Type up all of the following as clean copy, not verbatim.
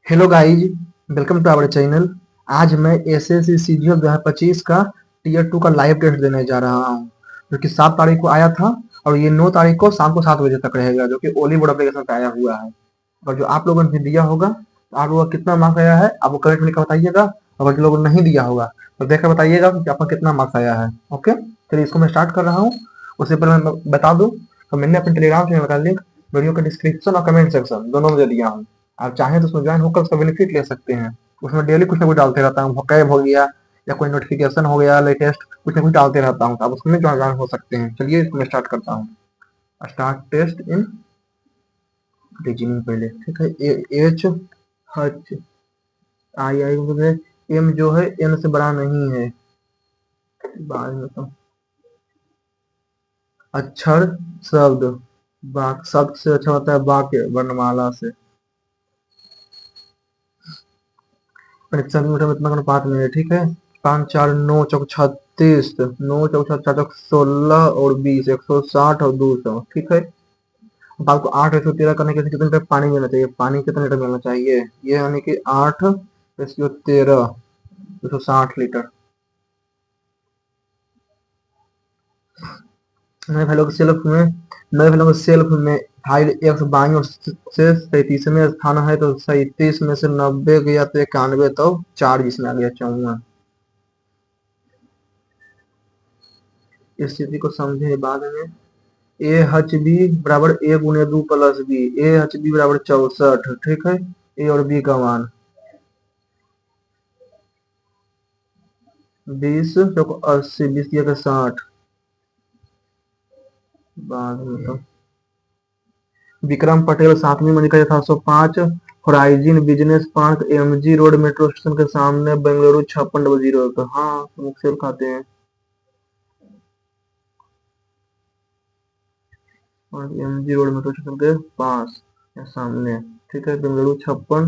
Hello guys, welcome to our channel. आज मैं SSC CGL 2025 का टीयर 2 का लाइव टेस्ट देने जा रहा हूँ, जो कि 7 तारीख को आया था और ये 9 तारीख को शाम को 7 बजे तक रहेगा, जो कि ओली बोर्ड एप्लीकेशन पे आया हुआ है। और जो आप लोगों ने दिया होगा तो आप लोगों का कितना मार्क्स आया है आपको कमेंट में लिखकर बताइएगा। अगर जो लोगों ने नहीं दिया होगा तो देखकर बताइएगा कि आपका कितना मार्क्स आया है। ओके, चलिए इसको मैं स्टार्ट कर रहा हूँ। उससे पहले मैं बता दूँ तो मैंने अपने टेलीग्राम चैनल का लिंक वीडियो के डिस्क्रिप्शन और कमेंट सेक्शन दोनों में दे दिया हूँ। आप चाहें तो उसमें ज्वाइन होकर उसका बेनिफिट ले सकते हैं। उसमें डेली कुछ ना कुछ डालते रहता हूँ, कैब हो गया या कोई नोटिफिकेशन हो गया लेटेस्ट, कुछ ना कुछ डालते रहता हूँ, तो आप उसमें ज्वाइन हो सकते हैं। चलिए इसको मैं स्टार्ट करता हूँ। स्टार्ट टेस्ट इन रीजनिंग पहले, ठीक है। H Hutch I I am जो है एन से बड़ा नहीं है। बाद में तो अक्षर शब्द वाक शब्द से अच्छा होता है वाक्य वर्णमाला से। परीक्षा में इतना अनुपात में है, ठीक है। 5 4 9 चौक 36, 9 चौक 4 4 16 और 20, 160 और 200, ठीक है। अब आपको 8/13 करने के लिए कितने लीटर पानी मिलना चाहिए? पानी कितने लीटर मिलना चाहिए? ये यानी कि 8/13, 260 लीटर। नए वैल्यू के सेल्फ में नए वैल्यू के सेल्फ में फाइल एक्स बाई और से 37वें स्थान है, तो 37 में से 90 गया तो 91, तो 4 जिसमें आ गया 54। इस स्थिति को समझे बाद में। ए एच बी बराबर ए गुने 2 + बी, ए एच बी बराबर 64, ठीक है। ए और बी का मान 20 चौको 80, 20 दिया का 60। बाद में तो विक्रम पटेल 7वीं मंजिल का 705 horizon business park MG road metro station के सामने बेंगलुरु 5600। हाँ, मुक्सेल खाते हैं और एमजी रोड मेट्रो स्टेशन के पास या सामने, ठीक है। बेंगलुरु 56।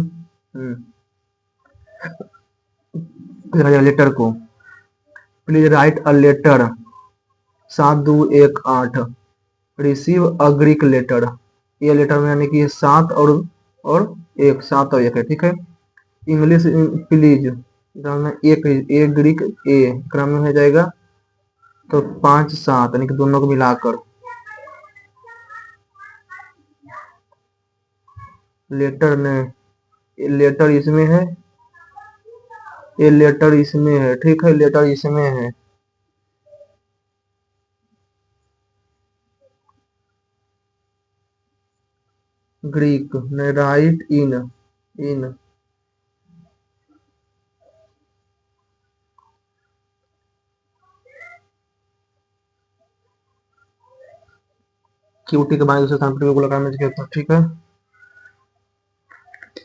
लेटर को please write a letter 7218 receive a Greek letter. ये लेटर में यानी कि 7 और 1, 7 और 1 है, ठीक है। इंग्लिश प्लीज में एक ए ग्रीक ए क्रम में हो जाएगा, तो 5 7 यानी कि दोनों को मिलाकर लेटर ने लेटर इसमें है, ये लेटर इसमें है, ठीक है। लेटर इसमें है, ग्रीक ने राइट इन इन क्यूटी के बारे दूसरे स्थान पर लगाने के, ठीक है।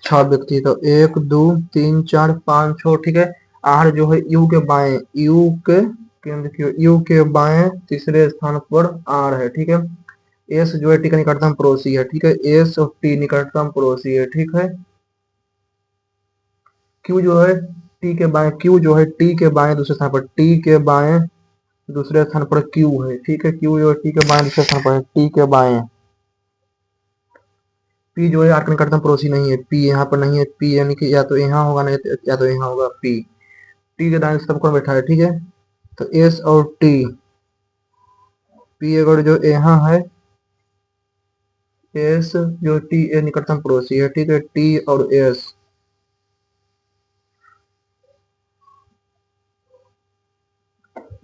6 व्यक्ति, तो 1 2 3 4 5 6, ठीक है। आर जो है यू के बाएं, यू के बाएं तीसरे स्थान पर आर है, ठीक है। एस जो है टी का निकटतम पड़ोसी है, ठीक है। एस और टी निकटतम पड़ोसी है, ठीक है। क्यू जो है टी के बाएं, क्यू जो है टी के बाएं दूसरे स्थान पर, टी के बाएं दूसरे स्थान पर क्यू है, ठीक है। क्यू जो है टी के बाएं दूसरे स्थान पर है, टी के बाएं। पी जो है आर का निकटतम पड़ोसी नहीं है, पी यहाँ पर नहीं है। पी यानी कि या तो यहाँ होगा, नहीं या तो यहाँ होगा। पी टी के दाएं सब कौन बैठा है, ठीक है। तो एस और टी, पी अगर जो यहाँ है, एस जो टी ए निकटतम पड़ोसी है, ठीक है। टी और एस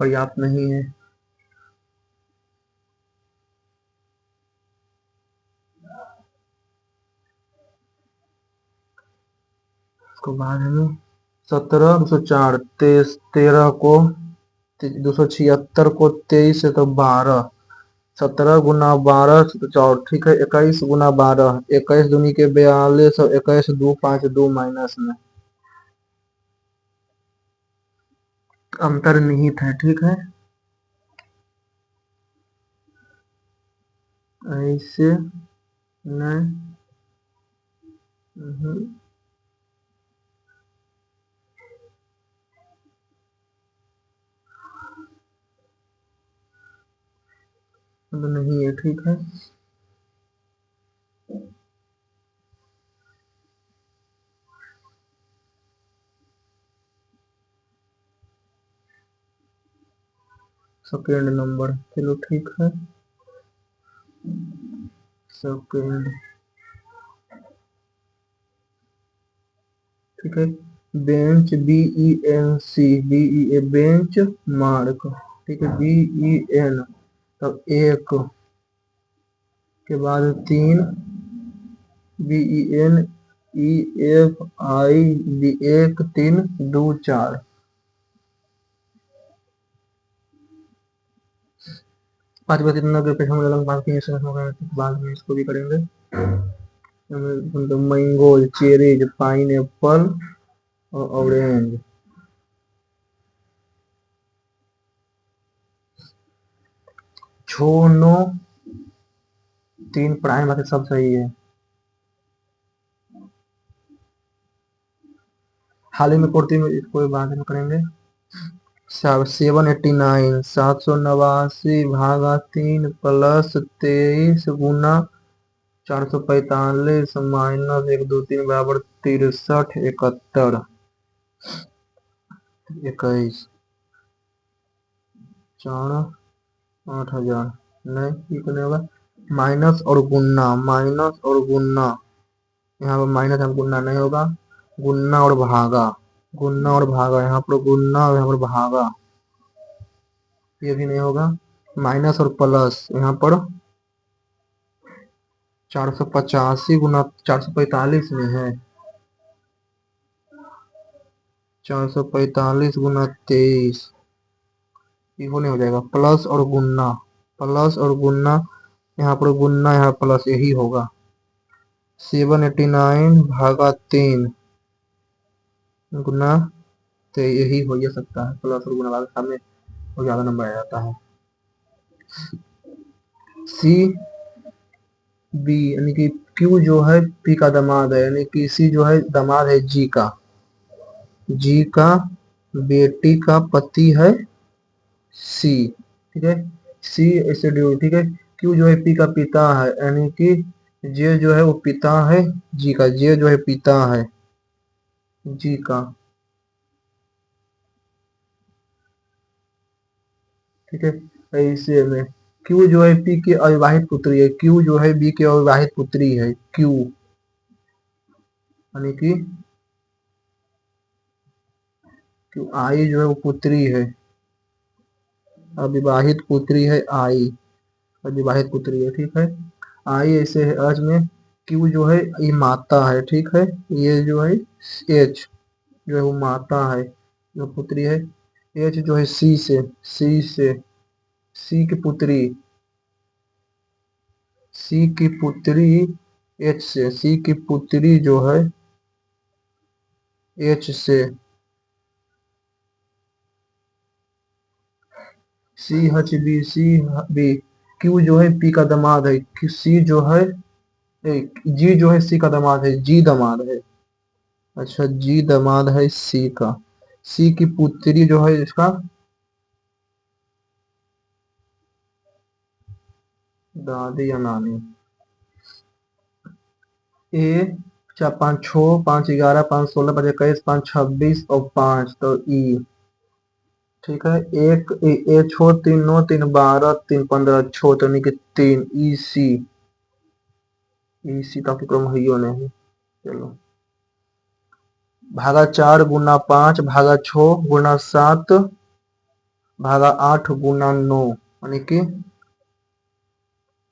पर्याप्त नहीं है। उसको बाद में 17 204 13 को 276 को 23 है तो 12, 17 × 12 14, ठीक है। 21 × 12, 21 दूनी के 42 और 21 2 5 2 माइनस में अंतर्निहित है, ठीक है। ऐसे न नहीं है, ठीक है। सेकेंड नंबर, चलो ठीक है। सेकेंड, ठीक है। बेंच, BENC, बेंच मार्क, ठीक है। BEN, तब एक के बाद 3, BENEFI, 1 3 2 4। पाँच बजे कितना पेपर में लगभग बाद में इसको भी करेंगे। मैंगो, चेरीज, पाइन एप्पल और ऑरेंज। छो नो 3 प्राइम बाकी सब सही है। हाल ही में कुर्ती में इसको बाद में करेंगे। 789, 789 भागा 3 प्लस 23 गुना 445 माइनस 1 2 3 बराबर 63 71 21 4 8000। नहीं, ये तो नहीं होगा। माइनस और गुन्ना, माइनस और गुन्ना, यहाँ पर माइनस और गुन्ना नहीं होगा। गुन्ना और भागा, गुन्ना और भागा, यहाँ पर गुन्ना और यहाँ पर भागा, ये भी नहीं होगा। माइनस और प्लस, यहाँ पर 485 गुना 445 में है। 445 गुना 23, ये नहीं हो जाएगा। प्लस और गुन्ना, प्लस और गुन्ना, यहाँ पर गुन्ना यहाँ प्लस, यही होगा। 789 भागा 3 गुना, तो यही हो ही सकता है। प्लस और गुना वाले सामने और ज्यादा नंबर आ जाता है। सी बी यानी कि क्यू जो है पी का दामाद है, यानी कि सी जो है दामाद है जी का, जी का बेटी का पति है सी, ठीक है। सी ऐसे ड्यू, ठीक है। क्यू जो है पी का पिता है, यानी कि जे जो है वो पिता है जी का, जे जो है पिता है जी का, ठीक है। ऐसे में क्यू जो है पी की अविवाहित पुत्री है, क्यू जो है बी की अविवाहित पुत्री है, क्यू यानी कि क्यू आई जो है वो पुत्री है, अविवाहित पुत्री है आई, अविवाहित पुत्री है, ठीक है। आई ऐसे है आज में, क्यू जो है ये माता है, ठीक है। ये जो है एच जो है वो माता है, जो पुत्री है। एच जो है सी से, सी से, सी की पुत्री, सी की पुत्री एच से, सी की पुत्री जो है एच से, C H B, C B, Q जो है पी का दामाद है, सी जो है जी जो है सी का दामाद है, जी दामाद है। अच्छा, जी दामाद है सी का, सी की पुत्री जो है इसका दादी या नानी। ए 4 5 6 5 11 5 16 5 21 5 26 और 5 तो ई, ठीक है। एक ए छो 3 9 3 12 3 15 छो तो नहीं कि 3 ई सी, ई सी ताकि क्रम है ही नहीं। चलो, भागा 4 गुना 5 भागा 6 गुना 7 भागा 8 गुना 9, यानी कि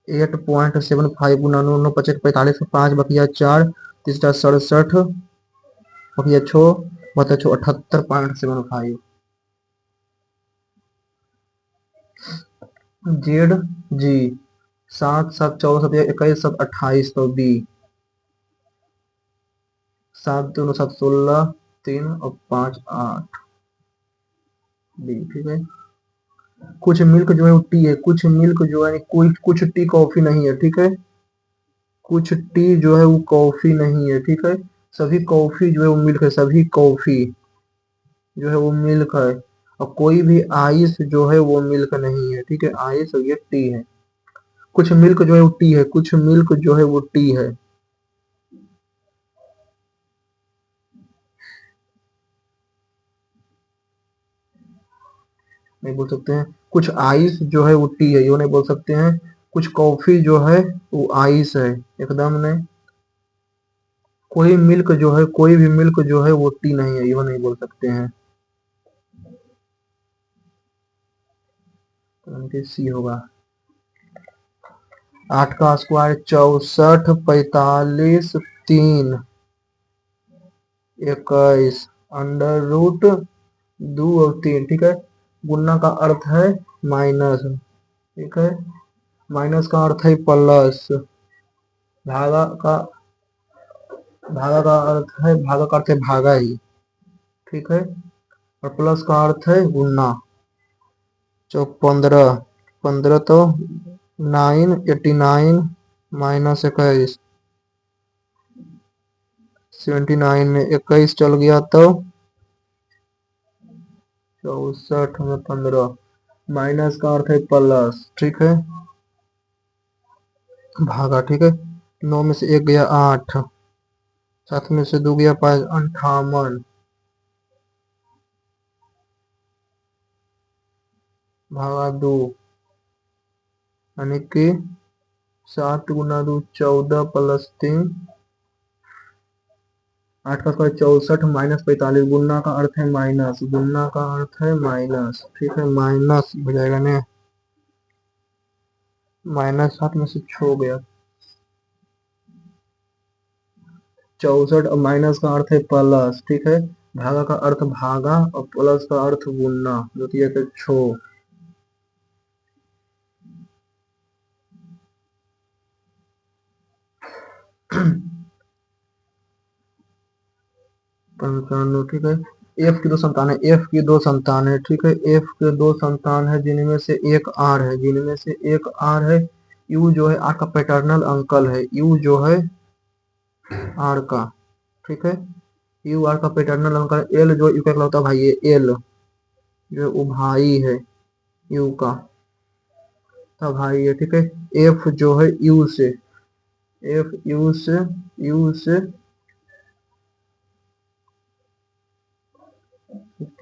8.75 गुना 9 9 25 45 5 बकिया 4 तीसरा 67 बकिया 6 बता 6 78.75। जेड जी 7 7 14 7 21 7 28 तो बी 7 2 7 16 3 और 5 8 बी, ठीक है। कुछ मिल्क जो है वो टी है, कुछ मिल्क जो है कोई कुछ टी कॉफी नहीं है, ठीक है। कुछ टी जो है वो कॉफी नहीं है, ठीक है। सभी कॉफी जो है वो मिल्क है, सभी कॉफी जो है वो मिल्क है। और कोई भी आइस जो है वो मिल्क नहीं है, ठीक है। आइस और ये टी है। कुछ मिल्क जो है वो टी है, कुछ मिल्क जो है वो टी है। नहीं बोल सकते हैं। कुछ आइस जो है वो टी है, ये नहीं बोल सकते हैं। कुछ कॉफी जो है वो आइस है, एकदम नहीं। कोई मिल्क जो है, कोई भी मिल्क जो है वो टी नहीं है, ये नहीं बोल सकते हैं। तो सी होगा। 8 का स्क्वायर 64, 45, 3, 21, अंडर रूट 2 और 3, ठीक है। गुना का अर्थ है माइनस, ठीक है। माइनस का अर्थ है प्लस। भागा का भागा का अर्थ है भागा ही, ठीक है। और प्लस का अर्थ है गुना। 15, 15 तो 9, 89 माइनस 21, 79 में 21 चल गया तो 64 में 15, माइनस का अर्थ है प्लस, ठीक है। भागा, ठीक है। 9 में से 1 गया 8, 7 में से 2 गया 5, 58 भागा 2, यानी कि 7 गुना 2 14 प्लस 3, 8 का स्क्वायर 64 माइनस 45, गुना का अर्थ है माइनस, गुना का अर्थ है माइनस, ठीक है। माइनस हो जाएगा ना, माइनस 7 में से 6 गया 64 और माइनस का अर्थ है प्लस, ठीक है। भागा का अर्थ भागा और प्लस का अर्थ गुना, जो कि है 6। 95, ठीक है। एफ की दो संतान है, एफ की दो संतान है, ठीक है। एफ के दो संतान है जिनमें से एक आर है, जिनमें से एक आर है। यू जो है आर का पैटर्नल अंकल है, यू जो है आर का, ठीक है। यू आर का पैटर्नल अंकल। एल जो यू का होता है भाई, ये एल जो वो भाई है यू का, तब भाई है, ठीक है। एफ जो है यू से, एफ यू से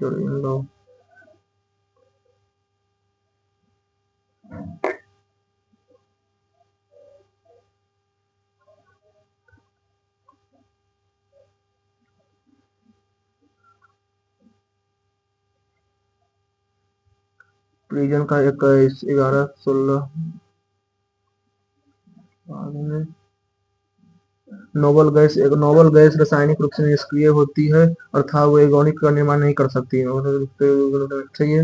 लो, प्रिजन का 21, 11, 16 नोबल गैस, एक नोबल गैस रासायनिक रूप से निष्क्रिय होती है अर्थात वो यौगिक का निर्माण नहीं कर सकती चाहिए।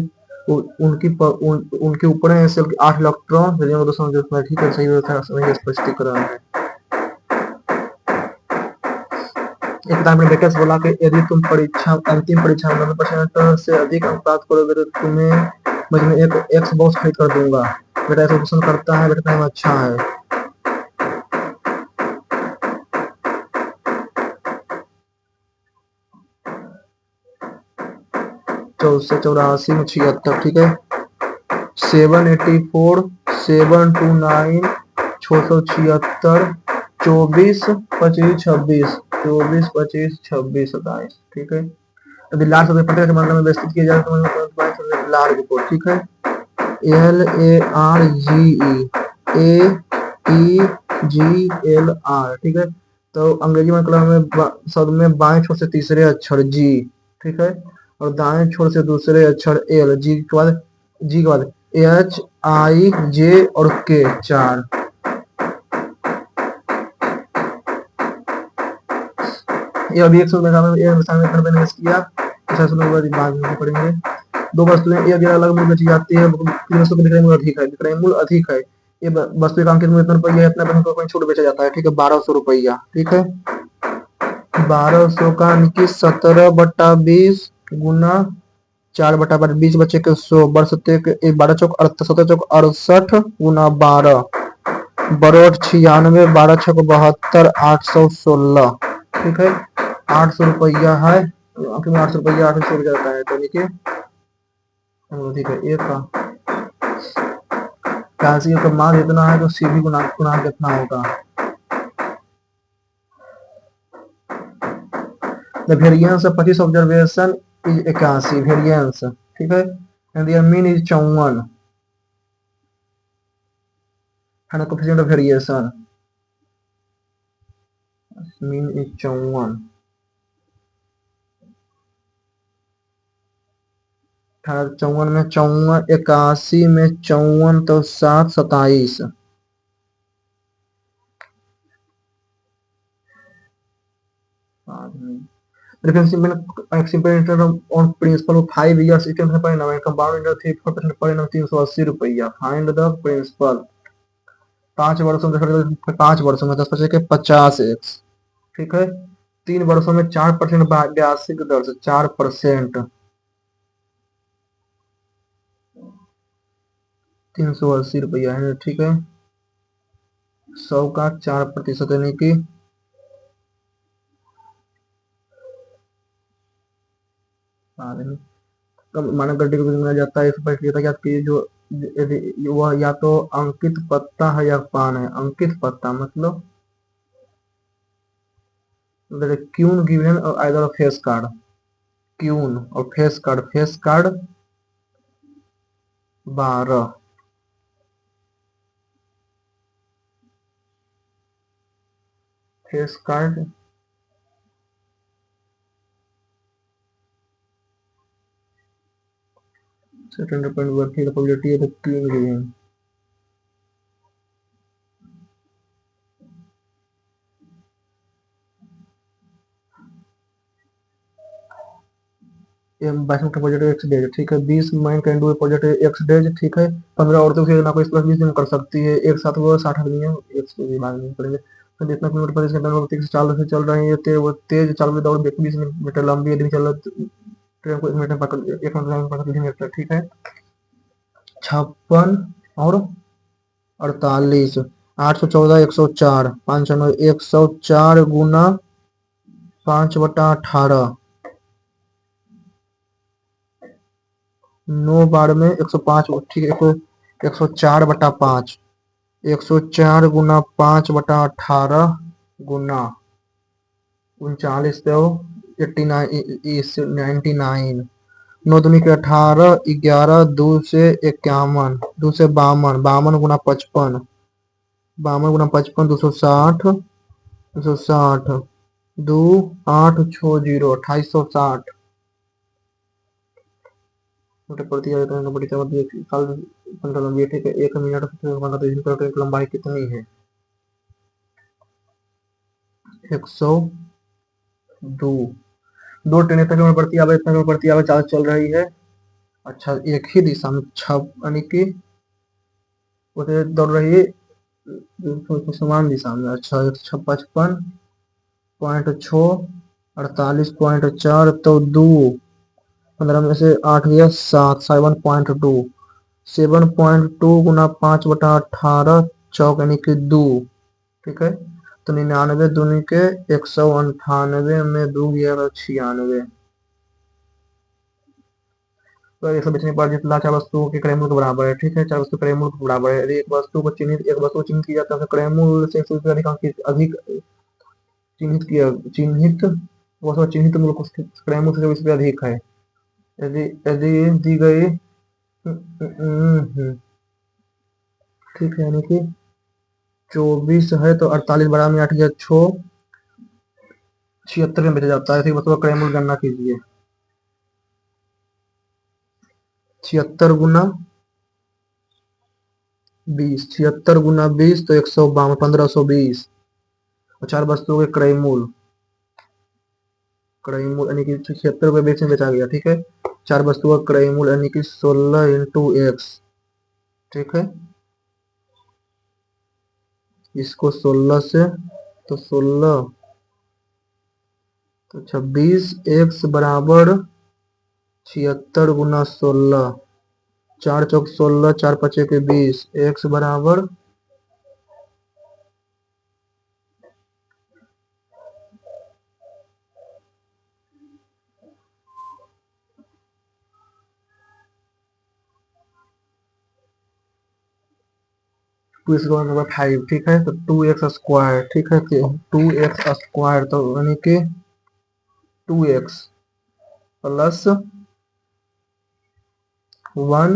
उनके ऊपर है सेल के 8 इलेक्ट्रॉन, ठीक है, सही स्पष्टीकरण है। एक किताब में बेटा से बोला कि यदि तुम अंतिम परीक्षा में 90% से अधिक अंक प्राप्त करोगे तो तुम्हें मैं एक एक्स बॉक्स खरीद कर दूंगा। बेटा ऐसा क्वेश्चन करता है, बेटा अच्छा है। 84 में 76, ठीक है। 784, 729, 676, 24, 25, 26, 24, 25, 26, 27, ठीक है। यदि लार्ज पटेल के मात्रा में व्यवस्थित किया जाए तो लार्ज रिपोर्ट, ठीक है। LARGE, ठीक है। तो अंग्रेजी में कलम में शब्द में बाएं छोर से तीसरे अक्षर जी, ठीक है, और दाएं छोर से दूसरे अक्षर एल, जी के बाद HIJ और के, 4। ये अभी 100 किया, बाद में पढ़ेंगे। दो वस्तुएं एक जगह अलग मूल्य बेची जाती है, वस्तु का विक्रय मूल्य अधिक है, विक्रय मूल्य अधिक है। ये वस्तु का अंकित मूल्य इतना रुपया है, इतना को कोई छूट बेचा जाता है, ठीक है, 1200 रुपया, ठीक है। 1200 का अंकित 17/20 गुना 4/12, 20 बचे के 100, 12 चौक 17 चौक 68 गुना 12, बरोट 96, 12 छक 72, 816, ठीक है। 800 रुपया है, 800 रुपया 800 जाता है, तो लिखिए ठीक है। एक का मान इतना है तो सीधी गुना कितना होगा। The variance of 25 observation is 81 variance, ठीक है, and there mean is 54, final coefficient of variation mean is 54, 54 में 54, 81 में 54 तो 7 27 simple interest on principal of 5 years it is per annum compound interest 3% per annum 380 रुपया फाइंड द प्रिंसिपल 5 वर्षों में 5 वर्षों में 10 के 50x ठीक है 3 वर्षों में 4% ब्याज की दर से 4% 380 रुपया है ठीक है 100 का 4% यानी कि मानव गड्ढे को बनाया जाता है इस पर लिया कि जो वह या तो अंकित पत्ता है या पान है अंकित पत्ता मतलब क्यून गिवन और आइदर फेस कार्ड क्यून और face card 12 face card second point working probability है क्यून गिवन बाईस प्रोजेक्ट एक्स डेज ठीक है 20 man can do project x days ठीक है 15 औरतों से ना कोई प्लस 20 दिन कर सकती है एक साथ वो 60 आदमी है एक से भी बाद में करेंगे तो जितना किलोमीटर प्रति घंटा में तेज चाल से चल रहे हैं वो तेज चाल में दौड़ 20 मीटर लंबी यदि चल ट्रेन को 1 मिनट में पकड़ 1 मिनट में पकड़ मीटर ठीक है 56 और 48 814 104 509 104 गुना 5/18 9 बार में 105 ठीक है 104/5 104 गुना 5/18 गुना 39 तो 99 9 दूनी के 18 11 2 से 51 2 से 52 52 गुना 55 52 गुना 55 260 260 2 8 6 0 2860 प्रति बड़ी साल लंबी ठीक है 1 मिनट की लंबाई कितनी है 102 दो ट्रेनें तक में बढ़ती आवे इतना में बढ़ती आवे चाल चल रही है अच्छा एक ही दिशा में यानी कि उसे दौड़ रही है समान दिशा में अच्छा 155.6 48.4 तो 2 15 में से 8 गया 7 7.2 7.2 गुना 5/18 चौक यानी कि 2 ठीक है तो 99 दूनी के 198 में 2 गया 96 तो 195 पर जितना चार वस्तुओं के क्रय मूल्य के बराबर है ठीक है चार वस्तु क्रय मूल्य के बराबर है यदि एक वस्तु को चिन्हित किया जाता है क्रय मूल्य से 100 अधिक चिन्हित वस्तु चिन्हित मूल्य को क्रय मूल्य से 20 अधिक है यदि यदि दी गई ठीक है यानी कि 24 है तो 48 बड़ा में 8 या 6 76 में बेचा जाता है ऐसी वस्तु का क्रय मूल्य गणना कीजिए 76 गुना 20 76 गुना 20 तो 152 1520 और चार वस्तुओं के क्रय मूल्य यानी कि 76 रुपये बेच में बेचा गया ठीक है चार वस्तुओं का क्रय मूल्य यानी कि 16 इंटू एक्स ठीक है इसको 16 से तो 16 तो 26 एक्स बराबर 76 गुना 16 4 चौक 16 4 पचे के 20 एक्स बराबर टू एक्स नंबर 5 ठीक है तो 2x² ठीक है 2x² तो यानी कि 2x प्लस 1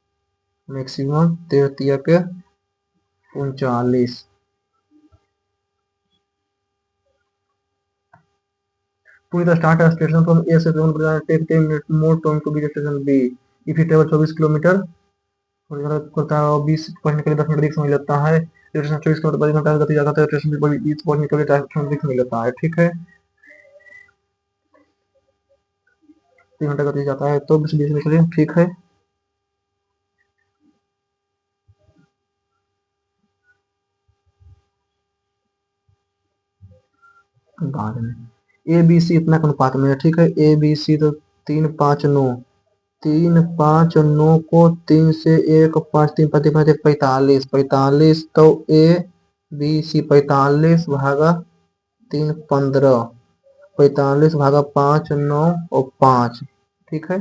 मैक्सिमम 13 के 39। पूरी तरह स्टार्ट है स्टेशन फ्रॉम ए से take 10 minute more time to B station B. If you travel 24 kilometre करता है और 20 पहुंचने के लिए 10 मिनट अधिक समय लगता है। स्टेशन 24 किलोमीटर प्रति घंटा गति जाता है, स्टेशन पर 20 पहुंचने के लिए 10 मिनट अधिक समय लगता है। ठीक है, 3 घंटा गति जाता है तो 20 मिनट के लिए। ठीक है, बाद में ए बी सी इतना अनुपात में है। ठीक है, ए बी सी तो 3 5 9, 3 5 9 को 3 से 1 5 3 5 5 45 45 तो ए बी सी 45 भागा 3 15, 45 भागा 5 9 और 5। ठीक है,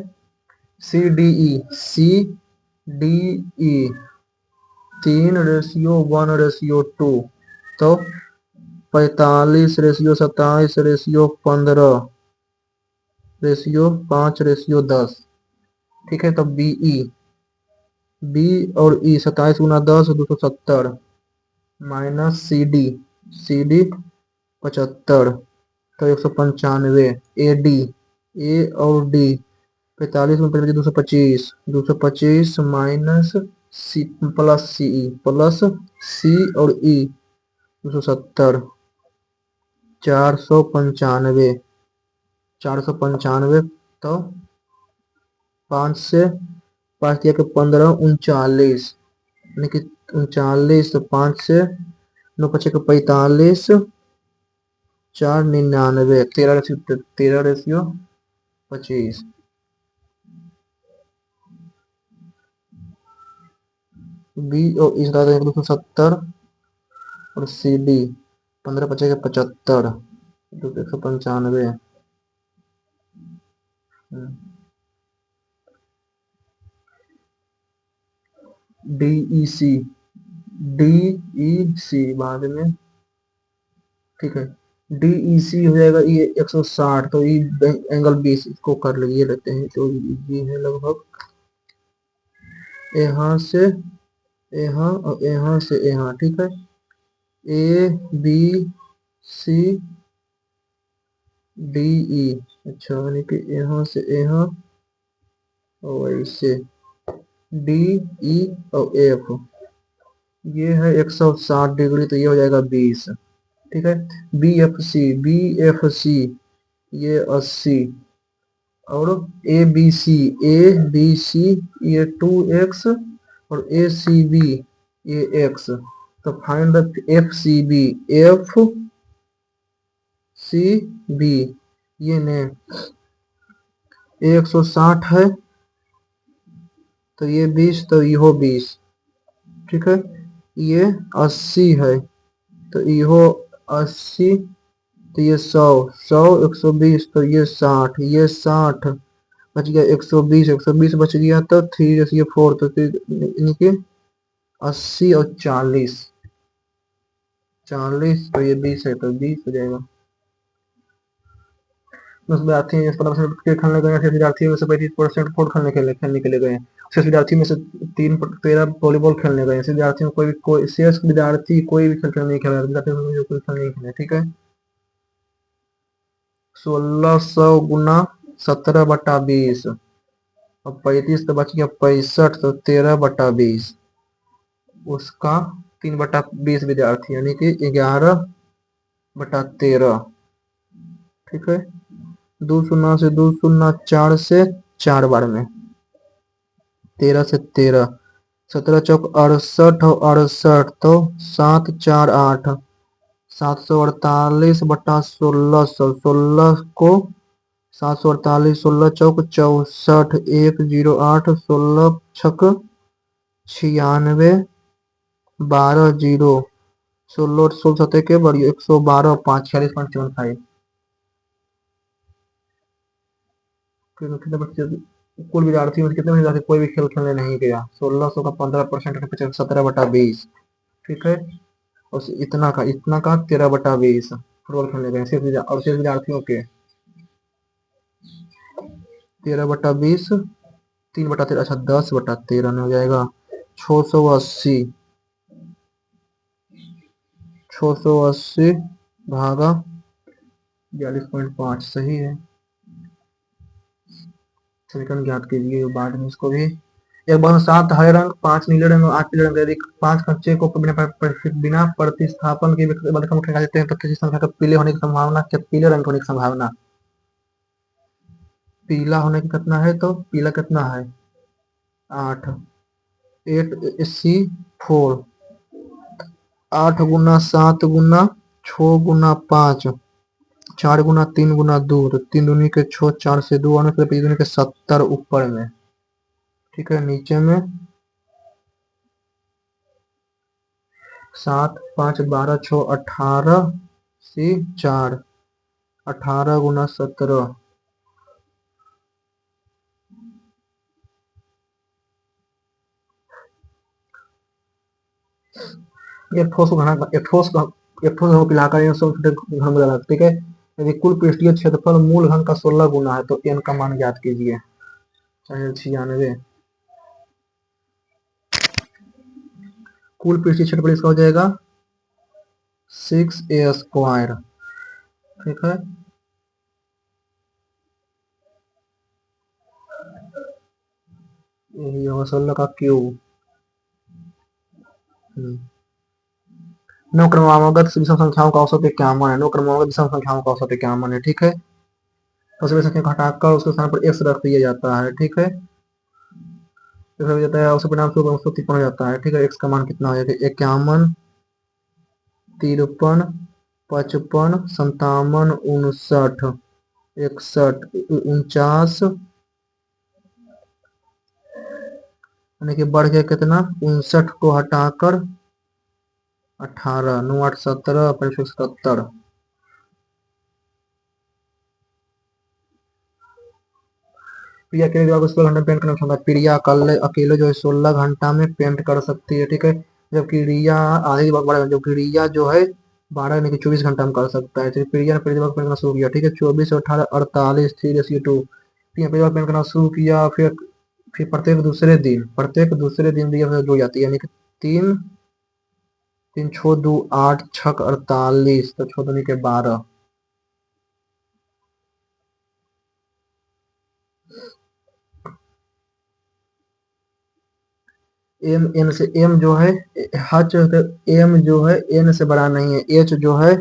C D E, C D E 3:1:2 तो 45:27:15:5:10। ठीक है, तो बी और ई 27 × 10 270 माइनस सी डी 75 तो 195। ए और डी 45 में 225, 225 माइनस सी प्लस सी और ई 270 495, 495 तो 5 से 5 दिया के 15 39, यानी कि 39 तो 5 से 9 5 के 45 4 99 13:25। बी और इस 270 और सी डी 15 5 के 75 195। DEC DEC बाद में। ठीक है, DEC हो जाएगा ये 160 तो ये एंगल 20 इसको कर लिए लेते हैं तो ये है लगभग यहाँ से यहाँ और यहाँ से यहाँ। ठीक है, ए बी सी डी ई, अच्छा यानी कि यहाँ से यहाँ और ऐसे डी ई और एफ ये है 160 डिग्री तो ये हो जाएगा 20। ठीक है, बी एफ सी ये 80 और ए बी सी ये 2x और ए सी बी ये x। तो find the F C B ये ने 160 है तो ये 20 तो ये 20। ठीक है, ये 80 है तो ये 80 तो ये 100 100 120 तो ये 60 ये 60 बच गया 120 बच गया तो 3 ये 4 तो यानी कि 80 और 40 तो ये 20 है तो 20 हो जाएगा। 10 विद्यार्थी 15% क्रिकेट खेलने गए, 6 विद्यार्थियों में से 35% फुटबॉल खेलने के लिए गए। 6 विद्यार्थी में से 13 वॉलीबॉल खेलने गए। 6 विद्यार्थियों में कोई शेष विद्यार्थी कोई भी खेल नहीं खेला, कोई खेल नहीं खेले। ठीक है, 1600 गुना 17/20 और 35 तो बच गया 65 तो 13/20 उसका 3/20 विद्यार्थी यानी कि 11/13। ठीक है, 2 शून्य से 2 शून्य 4 से 4 बार में 13 से 13 17 चौक 68 और 68 तो 7 4 8 748/1600 16 को 748 16 चौक 64 108 16 छक 96 12 0 16 16 सतह के बड़ी 112 5 46.75। कितने बच्चे कुल विद्यार्थी में कितने विद्यार्थी कोई भी खेल खेलने नहीं गया। 1600 का 15% 17/20। ठीक है, और इतना का 13/20 फुटबॉल खेलने गए और शेष विद्यार्थियों के 13/20 3/13 अच्छा 10/13 में हो जाएगा। 680, 680 भागा 42.5 सही है। समीकरण ज्ञात कीजिए बाद में इसको भी। एक बार 7 हरे रंग, 5 नीले रंग और 8 पीले रंग, यदि 5 कच्चे को बिना प्रतिस्थापन के बदल मुक्त निकाल देते हैं तो किसी संख्या का पीले होने की संभावना, क्या पीले रंग होने की संभावना, पीला होने की कितना है, तो पीला कितना है 8, 8 4, 8 गुना 7 गुना 6 गुना 5, 4 गुना 3 गुना 2, तो 3 दूनी के 6, 4 से 2 आने पर 5 दूनी के 70 ऊपर में, ठीक है। नीचे में 7 5 12 6 18 से 4, 18 गुना 17, एक ठोस घना, एक ठोस को पिलाकर इन सब छोटे घन में डाला, ठीक है। यदि कुल पृष्ठीय क्षेत्रफल मूल घन का 16 गुना है तो n का मान ज्ञात कीजिए। 96, कुल पृष्ठीय क्षेत्रफल इसका हो जाएगा 6a², ठीक है। यही होगा 16 का क्यूब। नौ क्रमागत विषम संख्याओं का औसत 51 है, नौ क्रमागत विषम संख्याओं का औसत 51 है, ठीक है। तो सभी संख्या को हटाकर उसके स्थान पर x रख दिया जाता है, ठीक है। हो जाता है उस परिणाम स्वरूप 153 हो जाता है, ठीक है। x का मान कितना हो जाएगा 51, 53, 55, 57, 59, 61, 49, यानी कि बढ़ गया कितना 59 को हटाकर 18, 9 8 17, 577। प्रिया अकेले जो है 16 घंटे पेंट करने में क्षमता, प्रिया कल अकेले जो है 16 घंटा में पेंट कर सकती है, ठीक है। जबकि रिया आधी वक्त बढ़ा, जबकि रिया जो है 12 यानी कि 24 घंटा में कर सकता है। प्रिया ने पहली बार पेंट करना शुरू किया, ठीक है। 24 और 18 48 3:2। प्रिया पहली बार पेंट करना शुरू किया, फिर प्रत्येक दूसरे दिन रिया जुड़ जाती है, यानी कि 3 3 6 2 8 6 48, तो 6 दूनी के 12। एम एन से एम जो है हच, एम जो है एन से बड़ा नहीं है, एच जो है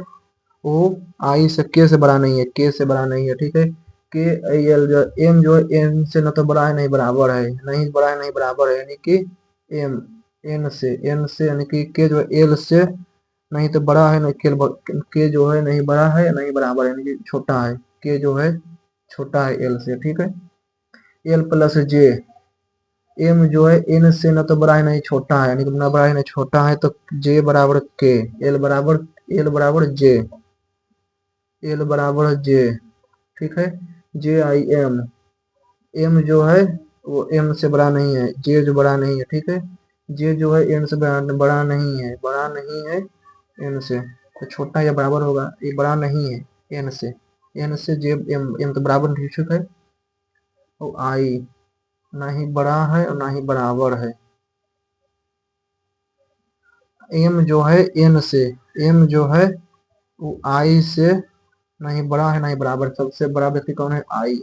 वो आई से के से बड़ा नहीं है, के से बड़ा नहीं है, ठीक है। के एल जो एम जो है एन से न तो बड़ा है नहीं बराबर है, नहीं बड़ा है नहीं बराबर है, यानी कि एम एन से यानी कि के जो है एल से नहीं तो बड़ा है, नहीं के जो है नहीं बड़ा है नहीं बराबर है, यानी कि छोटा है, के जो है छोटा है एल से, ठीक है। एल प्लस जे, एम जो है एन से न तो बड़ा है नहीं छोटा है, यानी कि न बड़ा है नहीं छोटा है, तो जे बराबर के, एल बराबर जे, एल बराबर जे, ठीक है। जे आई एम, एम जो है वो एम से बड़ा नहीं है, जे जो बड़ा नहीं है, ठीक है। जे जो है एन से बड़ा नहीं है, बड़ा नहीं है एन से, तो छोटा या बराबर होगा, ये बड़ा नहीं है एन से, एन से जे एम तो बराबर नहीं, ठीक है। और आई ना ही बड़ा है और ना ही बराबर है, एम जो है एन से, एम जो है वो आई से नहीं बड़ा है नहीं बराबर, सबसे बड़ा व्यक्ति कौन है आई।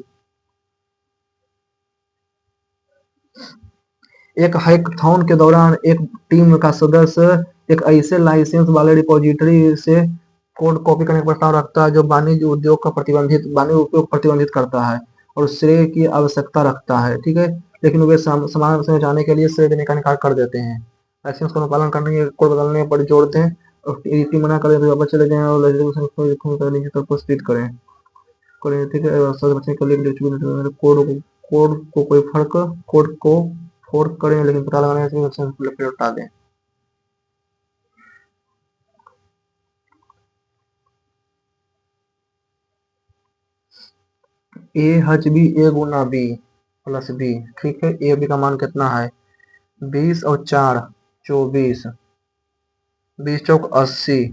एक हैकाथॉन के दौरान एक टीम का सदस्य एक ऐसे लाइसेंस वाले रिपोजिटरी से कोड कॉपी करने का प्रस्ताव रखता है जो वाणिज्य उपयोग प्रतिबंधित करता है और श्रेय की आवश्यकता रखता है, ठीक है। लेकिन वे समान से जाने के लिए श्रेय देने का इनकार कर देते हैं। लाइसेंस का पालन करने के कोड बदलने पर जोड़ दें और टीम मना कर दे तो वापस चले जाएं और लाइसेंस को पुरस्कृत करें, ठीक है। बचने के लिए कोड को फोर्क करें, लेकिन पता लगाने के लिए हटा दें। ए हज बी, ए गुना बी प्लस बी, ठीक है। ए बी का मान कितना है 20 और 4 24, 20 चौक 80,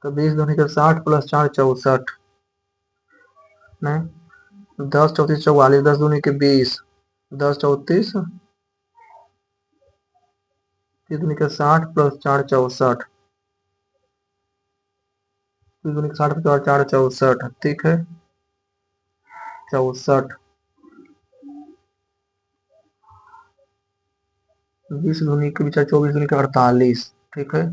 तो 20 दूनी के 60 प्लस 4 64, नहीं 10 34 44, 10 दूनी के 20, 10 34 तीन दूनी के 60 प्लस 4 64। तीन दूनी के 60 प्लस 4 64, ठीक है 64। 20 दूनी के विचार 24 दूनी के 48, ठीक है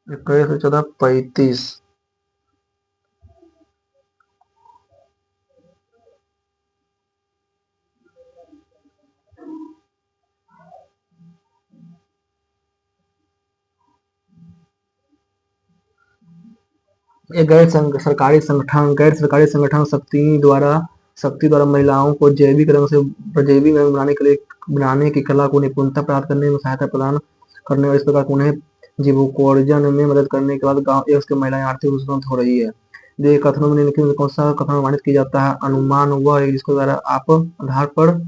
21 से 14 35। एक गैर सरकारी संगठन शक्ति द्वारा महिलाओं को जैविक रंग बनाने की कला को निपुणता प्राप्त करने में सहायता प्रदान करने और इस प्रकार उन्हें जीविकोपार्जन में मदद करने के बाद गांव एक्स की महिलाएं आर्थिक रूप से स्वतंत्र हो रही है। जो ये कथनों में निम्नलिखित में कौन सा कथन प्रमाणित किया जाता है? अनुमान वह है जिसके द्वारा आप आधार पर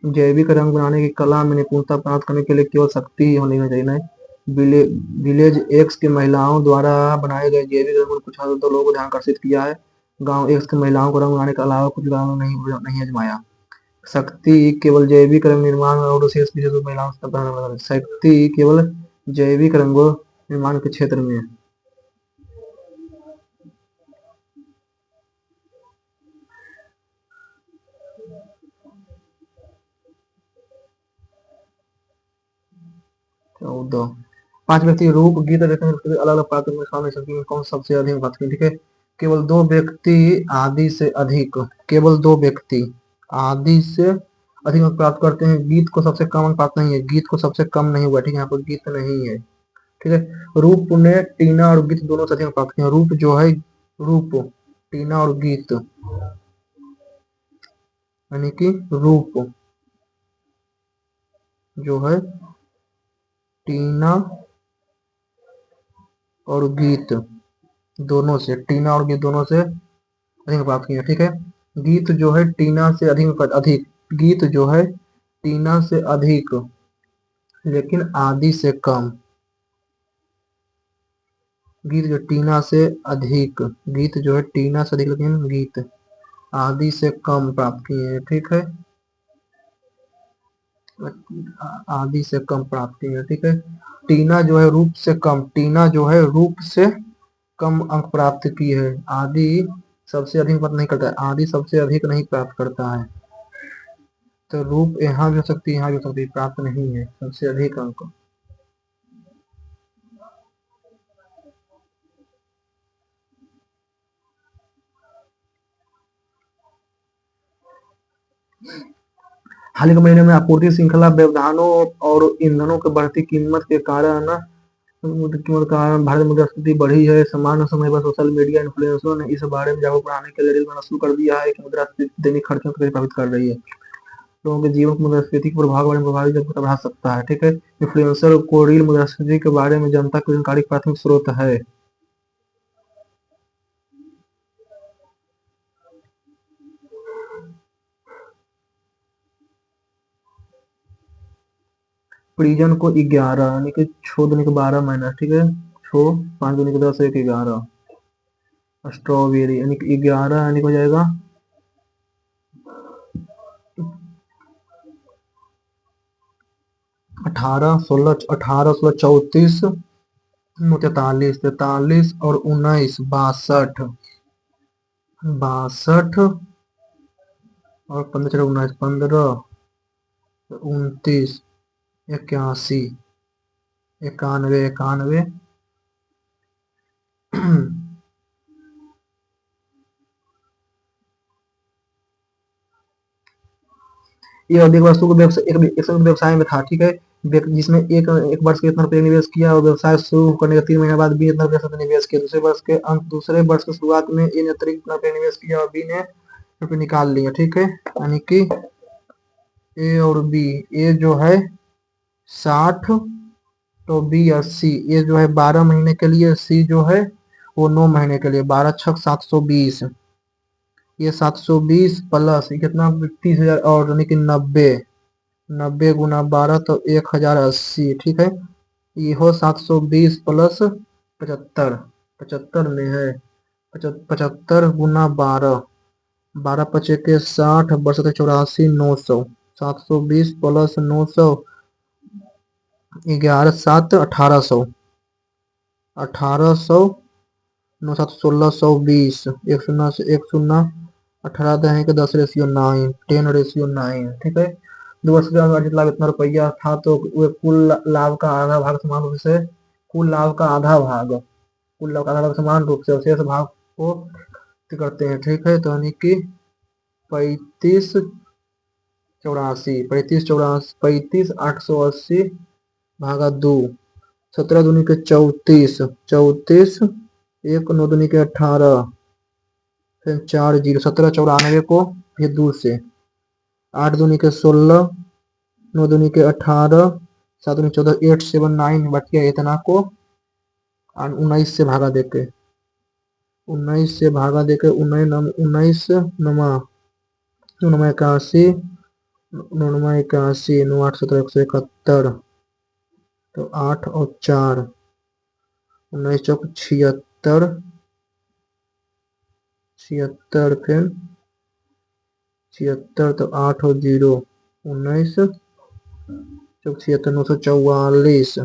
जैविक रंग बनाने की कला में निपुणता प्राप्त करने के लिए केवल शक्ति ही होनी चाहिए। विलेज एक्स की महिलाओं द्वारा बनाए गए जैविक रंगों ने कुछ हद तक लोगों को ध्यान आकर्षित किया है। गांव एक्स की महिलाओं को रंग बनाने के अलावा कुछ गांवों ने नहीं आजमाया। शक्ति केवल जैविक रंग निर्माण और विशेष महिलाओं से शक्ति केवल जैविक रंगों निर्माण के क्षेत्र में है। चौदह। पांच व्यक्ति रूप गीत अलग अलग पात्र में शामिल शक्ति में कौन सबसे अधिक बात की? ठीक है केवल दो व्यक्ति आदि से अधिक, केवल दो व्यक्ति आदि से अधिक अंक प्राप्त करते हैं। गीत को सबसे कम अंक प्राप्त नहीं है, गीत को सबसे कम नहीं हुआ, ठीक है यहाँ पर गीत नहीं है, ठीक है। रूप ने टीना और गीत दोनों से अधिक प्राप्त किया। रूप जो है रूप टीना और गीत यानी कि रूप जो है टीना और गीत दोनों से, टीना और गीत दोनों से अधिक प्राप्त किया, ठीक है। गीत जो है टीना से अधिक, गीत जो है टीना से अधिक लेकिन आदि से कम। गीत जो टीना से अधिक, गीत जो है टीना से अधिक लेकिन गीत आदि से कम प्राप्त किए हैं, ठीक है आदि से कम प्राप्त किए हैं, ठीक है। टीना जो है रूप से कम, टीना जो है रूप से कम अंक प्राप्त की है। आदि सबसे अधिक प्राप्त नहीं करता है, आदि सबसे अधिक नहीं प्राप्त करता है। तो रूप यहाँ भी हो सकती है, यहाँ भी हो सकती है, प्राप्त नहीं है सबसे अधिक अंक। हाल ही के महीने में आपूर्ति श्रृंखला व्यवधानों और ईंधनों की बढ़ती कीमत के कारण भारत में मुद्रास्फीति बढ़ी है। समान समय पर सोशल मीडिया इन्फ्लुएंसरों ने इस बारे में जागरूक बढ़ाने के लिए रील बनाना शुरू कर दिया है कि मुद्रास्फीति दैनिक खर्चों को कैसे प्रभावित कर रही है। लोगों के जीवन को मुद्रास्फीति के प्रभाव के बारे में प्रभावित बढ़ा सकता है, ठीक है। इन्फ्लुएंसर को रील मुद्रास्फीति के बारे में जनता की जानकारी प्राथमिक स्रोत है। प्रिजन को 11 यानी कि 6 दूनी के 12 माइनस, ठीक है 6 5 दूनी के 10 1 11। स्ट्रॉबेरी यानी कि 11 यानी हो जाएगा 18 16 18 16 34 43 43 और 19 62 62 और 15 19 15 29 81 91 91 ये अधिक वस्तु को व्यवसाय में था, ठीक है जिसमें एक वर्ष के इतना रुपये निवेश किया और व्यवसाय शुरू करने के 3 महीने बाद बी इतना रुपये निवेश किया। दूसरे वर्ष की शुरुआत में ए ने अतिरिक्त रुपये निवेश किया और बी ने रुपये निकाल लिया, ठीक है यानी कि ए और बी, ए जो है 60 तो बी 80। ए जो है 12 महीने के लिए, सी जो है वो 9 महीने के लिए। 12 छक 720, ये 720 प्लस कितना 30,000 और यानी कि 90 90 गुना 12 तो 1080, ठीक है ये हो 720 प्लस 75 75 में है 75 गुना 12, 12 पचे के 60, बरसत 84, 900, 720 प्लस 900, 11 7 1800, 1800, 9 7 1620, एक शून्य से एक शून्य, 18 दहें के 10 रेशियो 9, 10 रेशियो 9, ठीक है। 2 वर्ष के अर्जित लाभ इतना रुपया था तो वे कुल लाभ का आधा भाग समान रूप से, कुल लाभ का आधा भाग, कुल लाभ का आधा भाग समान रूप से शेष भाग को करते हैं, ठीक है। तो यानी कि 35 84, 35 84, 35 880 भागा 2, 17 दूनी के 34, 34, 1 9 दूनी के 18, फिर 4 0, 17 94 को फिर 2 से, 8 दूनी के 16, 9 दूनी के 18, 7 दूनी 14, 8 7 9 बच गया इतना को 19 से भागा देके, 19 से भागा देके 19 नमा 81, 81, 9 8 17 171, तो 8 और 4, 19 चौक 76, 76, फिर 76, तो 8 और 0, 19 चौक 76, 944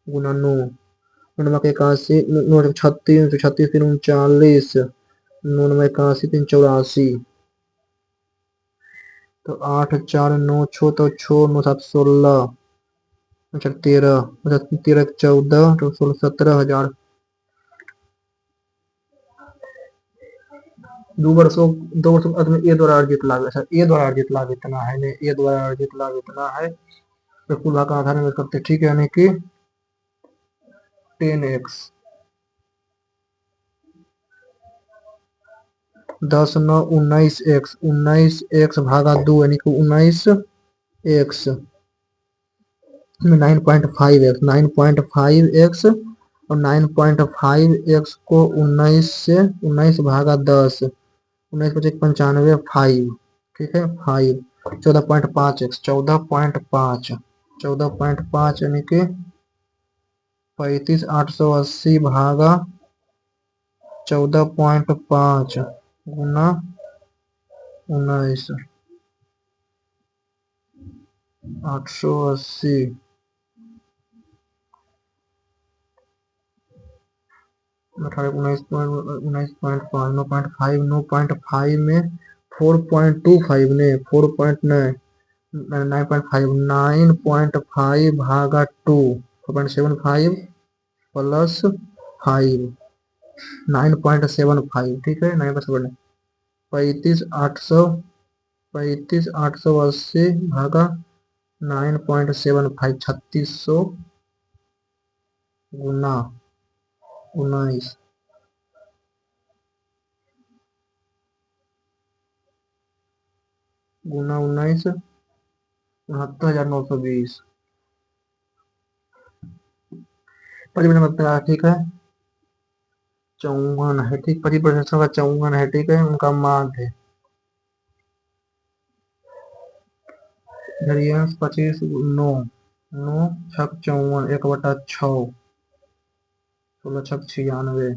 गुना 9, 81, 36, 36 3 39, 81 3 84, तो 8 4 9 6, तो 6 9 7 16, 13, 13 14, तो 16 17,000। 2 वर्षों के अंत में ए द्वारा अर्जित लाभ, ऐसा ए द्वारा अर्जित लाभ इतना है, ए द्वारा अर्जित लाभ इतना है, तो कुल भाग का आधार में करते, ठीक है। यानी कि 10x, 10 9 19x, 19x भागा 2 यानी कि 19x में 9.5x, 9.5x और 9.5x को 19 से 19 भागा 10, 19 पचे 95, 5, ठीक है 5, 14.5x, 14.5, 14.5 यानी कि 35 880 भागा 14.5 गुना 19, 880, 19.5, 9.5 में 4.25 ने 9.5 भागा 2, 4.75 प्लस 5, 9.75, ठीक है 9.7, 35 880 भागा 9.75, 3600 गुना 19, गुना 19, 69,920, 55 ठीक है, 54 है, ठीक 25% का 54 है, ठीक है। उनका माध्य वेरिएंस 25 9 9 छक 54, 1/6, 16 छक 96,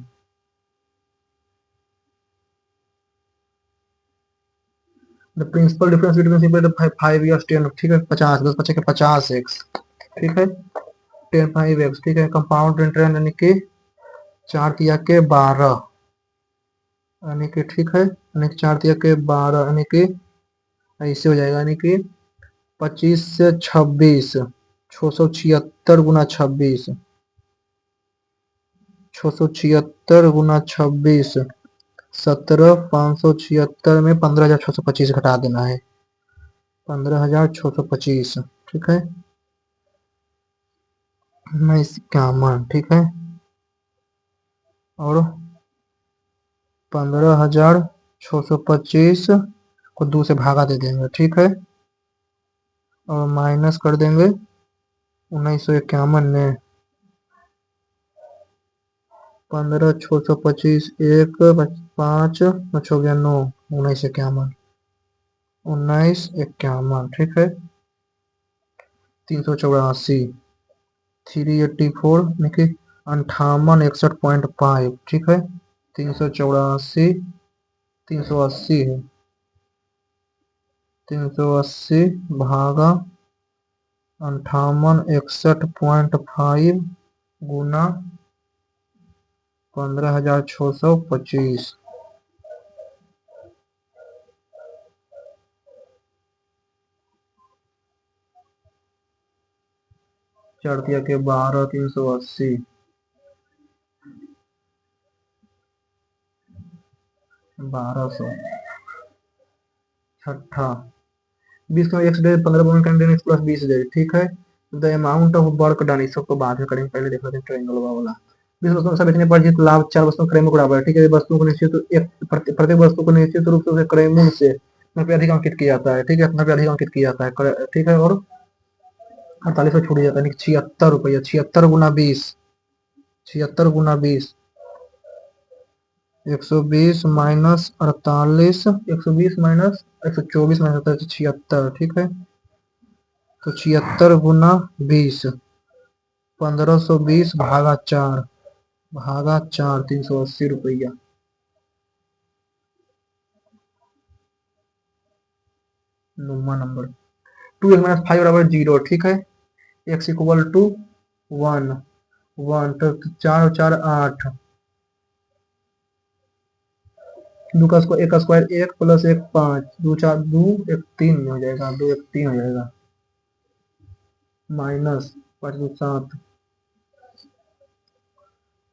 the principal difference between 5 years 10, ठीक है 50, 10 बचे के 50x, ठीक है 10 5x, ठीक है। कंपाउंड इंटरेस्ट यानी कि 4 तिया के 12, यानी कि ठीक है, यानी कि 4 तिया के 12, यानी कि ऐसे हो जाएगा, यानी कि 25 से 26, 676 गुना 26, 676 गुना 26, 17 576 में 15,625 घटा देना है, 15,625, ठीक है 51, ठीक है, और 15,625 को 2 से भागा दे देंगे, ठीक है, और माइनस कर देंगे 1951 में 15,625, 1 5 6 9, 1951, 1951, ठीक है 384, 384 यानी कि 58 61.5, ठीक है 384, 380 है, 380 भागा 5861.5 गुना 15,625। 4 × 380, 1200। छठा 20 का x days 15 candidate plus 20 days, ठीक है। The amount of work done, इस सबको बाद में करेंगे, पहले देख लेते हैं ट्रायंगल वाला। 20 वस्तुओं से बेचने पर जीत लाभ 4 वस्तुओं क्रय में बराबर है, ठीक है। वस्तुओं को निश्चित प्रत्येक वस्तु को निश्चित रूप से क्रय मूल्य से रुपये अधिक अंकित किया जाता है, ठीक है। रुपये अधिक अंकित किया जाता है, ठीक है। और 48 में छूट जाता है, 76 रुपये। 76 × 20, 76 × 20, 120 माइनस 48, 120 माइनस 124 माइनस 76, ठीक है। तो 76 × 20, 1520 भागा 4, 380 रुपया। नंबर 2x - 5 बराबर 0, ठीक है। x = 1, 1 तो 4 और 4 8, 2 का स्क्वायर 1 का स्क्वायर 1 प्लस 1 5, 2 4 2 1 3 हो जाएगा, 2 1 3 हो जाएगा, माइनस 5 2 7,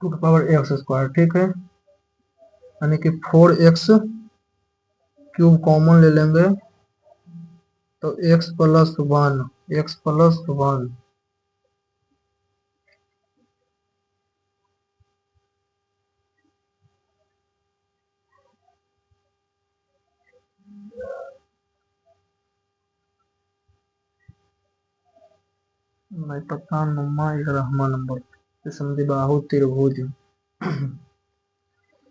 2 की पावर x², ठीक है। यानी कि 4x³ कॉमन ले लेंगे तो x + 1, x + 1। नहीं पता, नुम्मा 11वां नंबर समद्विबाहु त्रिभुज।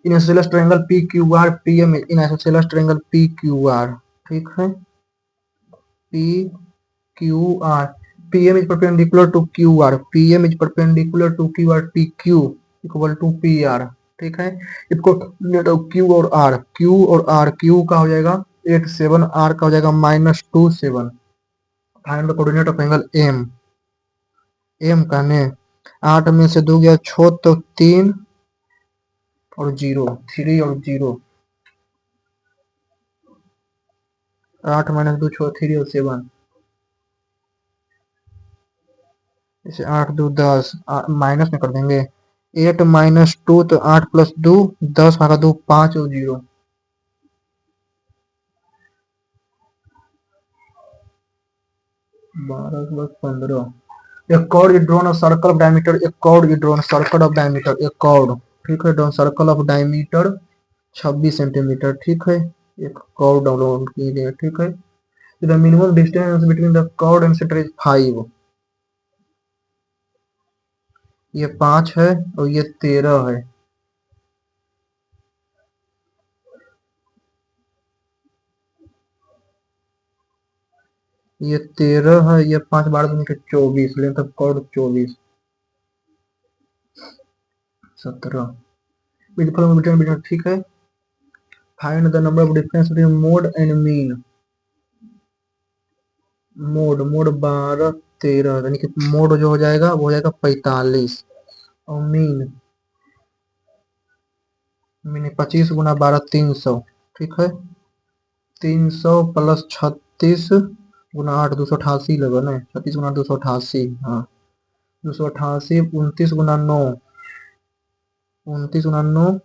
इन आइसोसेलेस ट्रायंगल PQR PM इन आइसोसेलेस ट्रायंगल PQR, ठीक है। PQR, PM is perpendicular to QR, PM is perpendicular to QR, PQ = PR, ठीक है। इसको Q और R, Q और R, Q का हो जाएगा 8 7, R का हो जाएगा -2 7। Find the coordinate of angle M। M कहने 8 में से 2 गया 6 तो 3 और 0, 3 और 0, 8 - 2 6 3 और 7, इसे 8 2 10 माइनस में कर देंगे। 8 - 2 तो 8 + 2 10 भागा 2 5 और 0, 12 + 15। A chord is drawn a circle of diameter, a chord is drawn circle of diameter, a chord, ठीक है। drawn circle of diameter 26 centimetre, ठीक है। एक chord डाउनलोड की गई, ठीक है। The minimum distance between the chord and center is 5, ये 5 है और ये 13 है। ये 13 है, ये 5 12 दूनी के 24, लेंथ ऑफ chord 24, 17। मिडफॉर्म बिटवीन, ठीक है। Find the number of difference between mode and mean. Mode 12 13, यानी कि मोड जो हो जाएगा वो हो जाएगा 45, और मीन 25 × 12 300, ठीक है। 300 + 36 × 8 288 लगा ना, 36 × 288, हाँ 288, 29 × 9, 29 × 9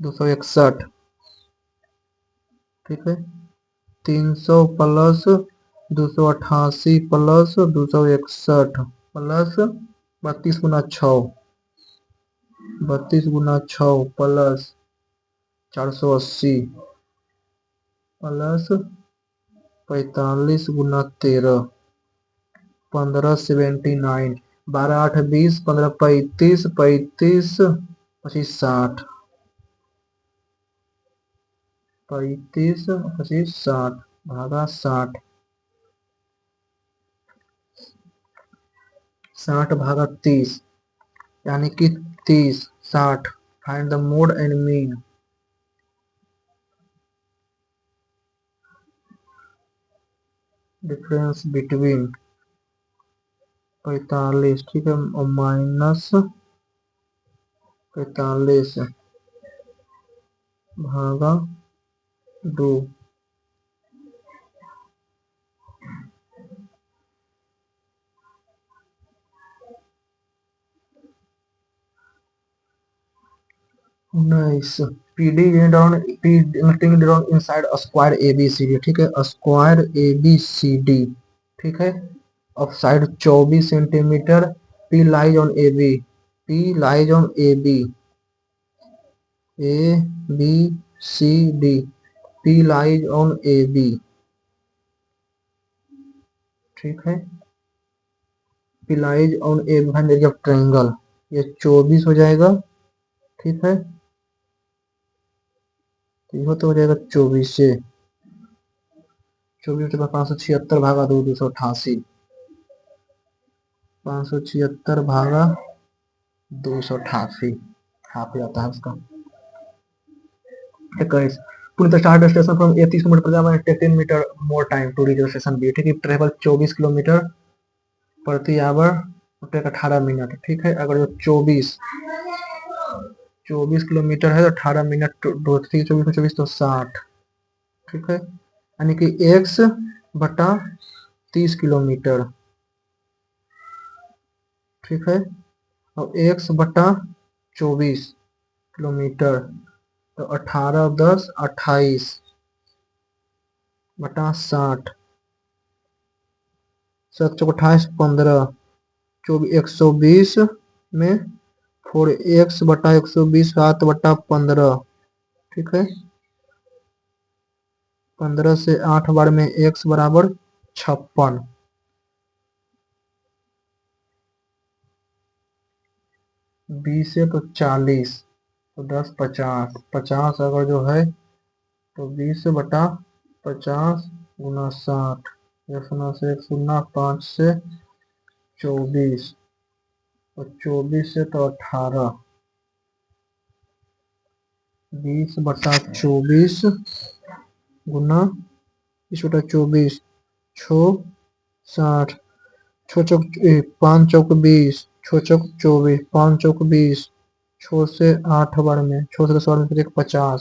261, ठीक है। 300 + 288 + 261 प्लस 32 × 6, 32 × 6 प्लस 480 प्लस 45 × 13, 1579, 12 8 20, 15 35, 35 25 60, 35 25 60 भागा 60, 60 भागा 30, यानी कि 30 60 find the mode and mean. Difference between 45, ठीक है, और -45 भागा 2। Nice. PD down down inside square ABCD, ठीक है, स्क्वायर एबीसीडी, ठीक है, of side 24 centimetre. P lies on A B, P lies on A B, A B C D, P lies on A B, ठीक है, P lies on A B find area of triangle, ये 24 हो जाएगा, ठीक है, तो यह तो हो जाएगा 24 से 24 के बाद 576 भागा 2, 288, 576 भागा 288 हाफ जाता है उसका। 21 Pune start station from A 30 kilometre पर take 10 metre more time to reach station B, ठीक है, ट्रेवल 24 किलोमीटर प्रति आवर, टेक 18 मिनट, ठीक है, अगर जो 24 किलोमीटर है तो 18 मिनट, 24 तो 60, ठीक है, यानी कि x बटा 30 किलोमीटर, ठीक है, और x बटा 24 किलोमीटर, तो 18 10 28 बटा 60, 7 चौक 28 15, 120 में 4x बटा 120 7 बटा 15, ठीक है, 15 से 8 बार में x बराबर 56, 20 से तो 40, तो 10 50, 50 अगर जो है तो 20 बटा 50 गुना 60, 1 से 1 शून्य, 5 से 24, तो 24 से तो 18, 20 बटा 24 गुना 20 बटा 24, 6 60, 6 चौक 5 चौक 20, 6 चौक 24, 5 चौक 20, 6 से 8 बार में, 6 से 10 बार में फिर 50,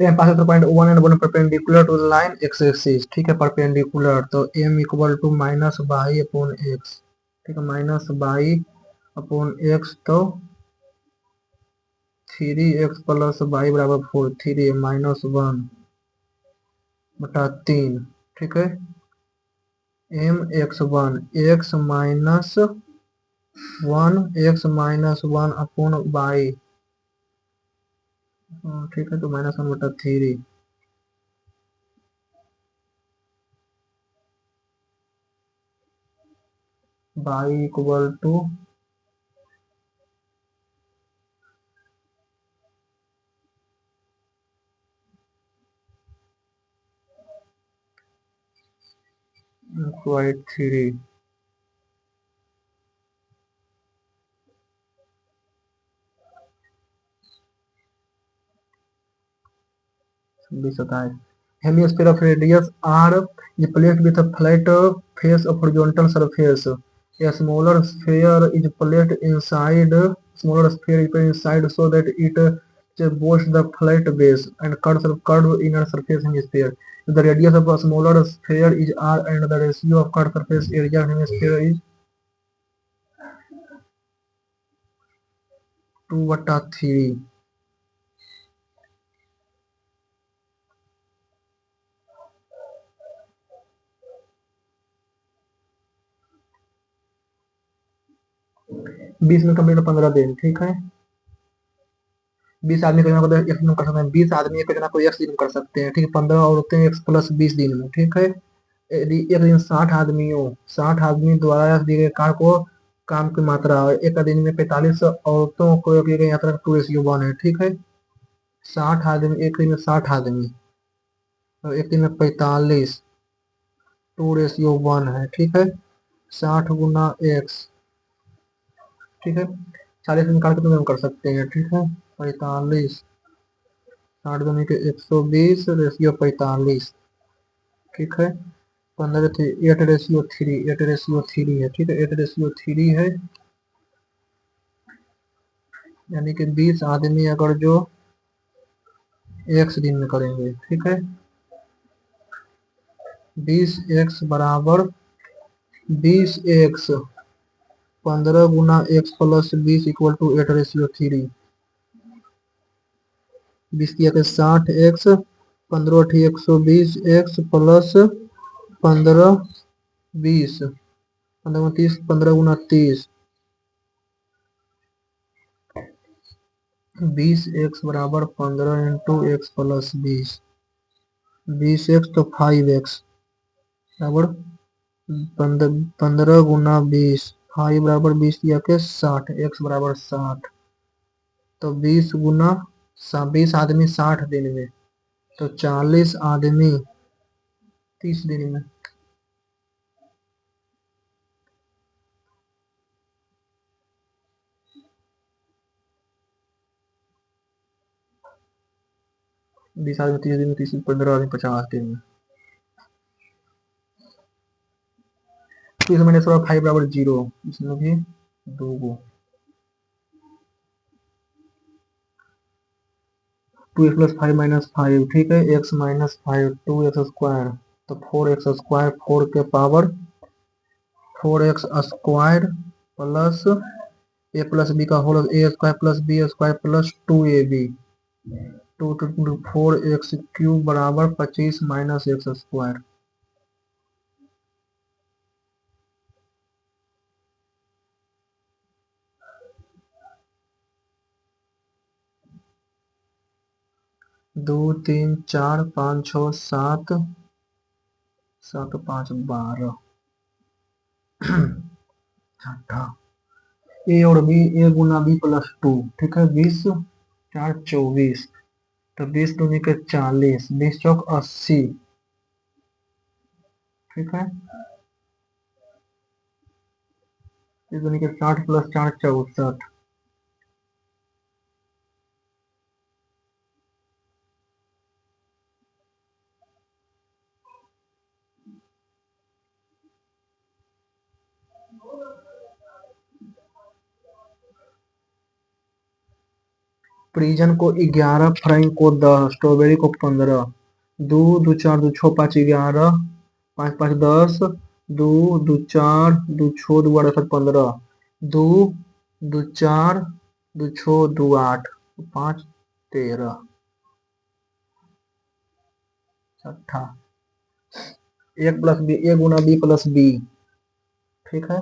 5.1 and 1 perpendicular to the line X axis, ठीक है, परपेंडिकुलर, तो m equal to minus by upon X, ठीक है, माइनस बाई अपॉन एक्स, तो 3x प्लस बाई बराबर 4, 3 माइनस 1 बटा 3, ठीक है, m x1 x minus 1 upon by, ठीक है, तो -1 बटा 3, by equal to quite 3, hemisphere of radius r is placed with a flat face of horizontal surface. A smaller sphere is placed inside so that it boasts the flat base and curved inner surface hemisphere. If the radius of a smaller sphere is r and the ratio of curved surface area of hemisphere is 2/3. बीस में complete 15 दिन, ठीक है, 20 आदमी को जना एक दिन कर सकते हैं, 20 आदमी एक जना को एक दिन कर सकते हैं, ठीक है, 15 और होते हैं x प्लस 20 दिन में, ठीक है, यदि एक दिन 60 आदमी द्वारा दिए गए कार्य को काम की मात्रा, एक दिन में 45 औरतों को किए गए यात्रा 2:1 है, ठीक है, 60 आदमी, एक दिन में 60 आदमी, और एक दिन में 45, 2:1 है, ठीक है। 60 गुना एक्स, ठीक है। 40 निकाल के तो हम कर सकते हैं, ठीक है। 45, 60 गुने के 120, रेशियो 45, ठीक है। 15 थे 8:3, 8:3 है, ठीक है। 8:3 है, यानी कि 20 आदमी अगर जो एक्स दिन में करेंगे, ठीक है। 20x बराबर 20x, 15 गुना x प्लस 20 इक्वल टू 8:3। 20 किया के 60x, 15 अठी 120 x प्लस 15 20, 15 गुना 30, 15 गुना 30, 20x बराबर 15 इंटू x प्लस 20, 20x तो 5x बराबर 15 गुना 20, 5 बराबर 20 किया के 60, x बराबर 60, तो 20 गुना 20 आदमी 60 दिन में, तो 40 आदमी 30 दिन में। बीस आदमी 30 दिन में, 30 15 आदमी 50 दिन में। तो इसमें मैंने 5 बराबर 0, इसमें भी 2 गो 2x प्लस 5 माइनस 5, ठीक है। x माइनस 5, 2x स्क्वायर, तो 4x स्क्वायर, 4 के power 4x square plus A plus B का whole A square plus B square plus 2ab, 4x cube बराबर 25 माइनस एक्स स्क्वायर। दो 3 4 5 6 7, 7 5 12, ए और बी, ए गुना बी प्लस 2, ठीक है। 20 4 24, तो 20 दूनी के 40, 20 चौक 80, ठीक है। 20 दूनी के 60 प्लस 4 64, प्रिजन को 11, फ्राइंग को 10, स्ट्रॉबेरी को 15, 2 2 4 2 6 5 11, 5 5 10, 2 2 4 2 6 2 8 15, 2 2 4 2 6 2 8, 5 13, छठा 1 प्लस बी, ए गुना बी प्लस बी, ठीक है।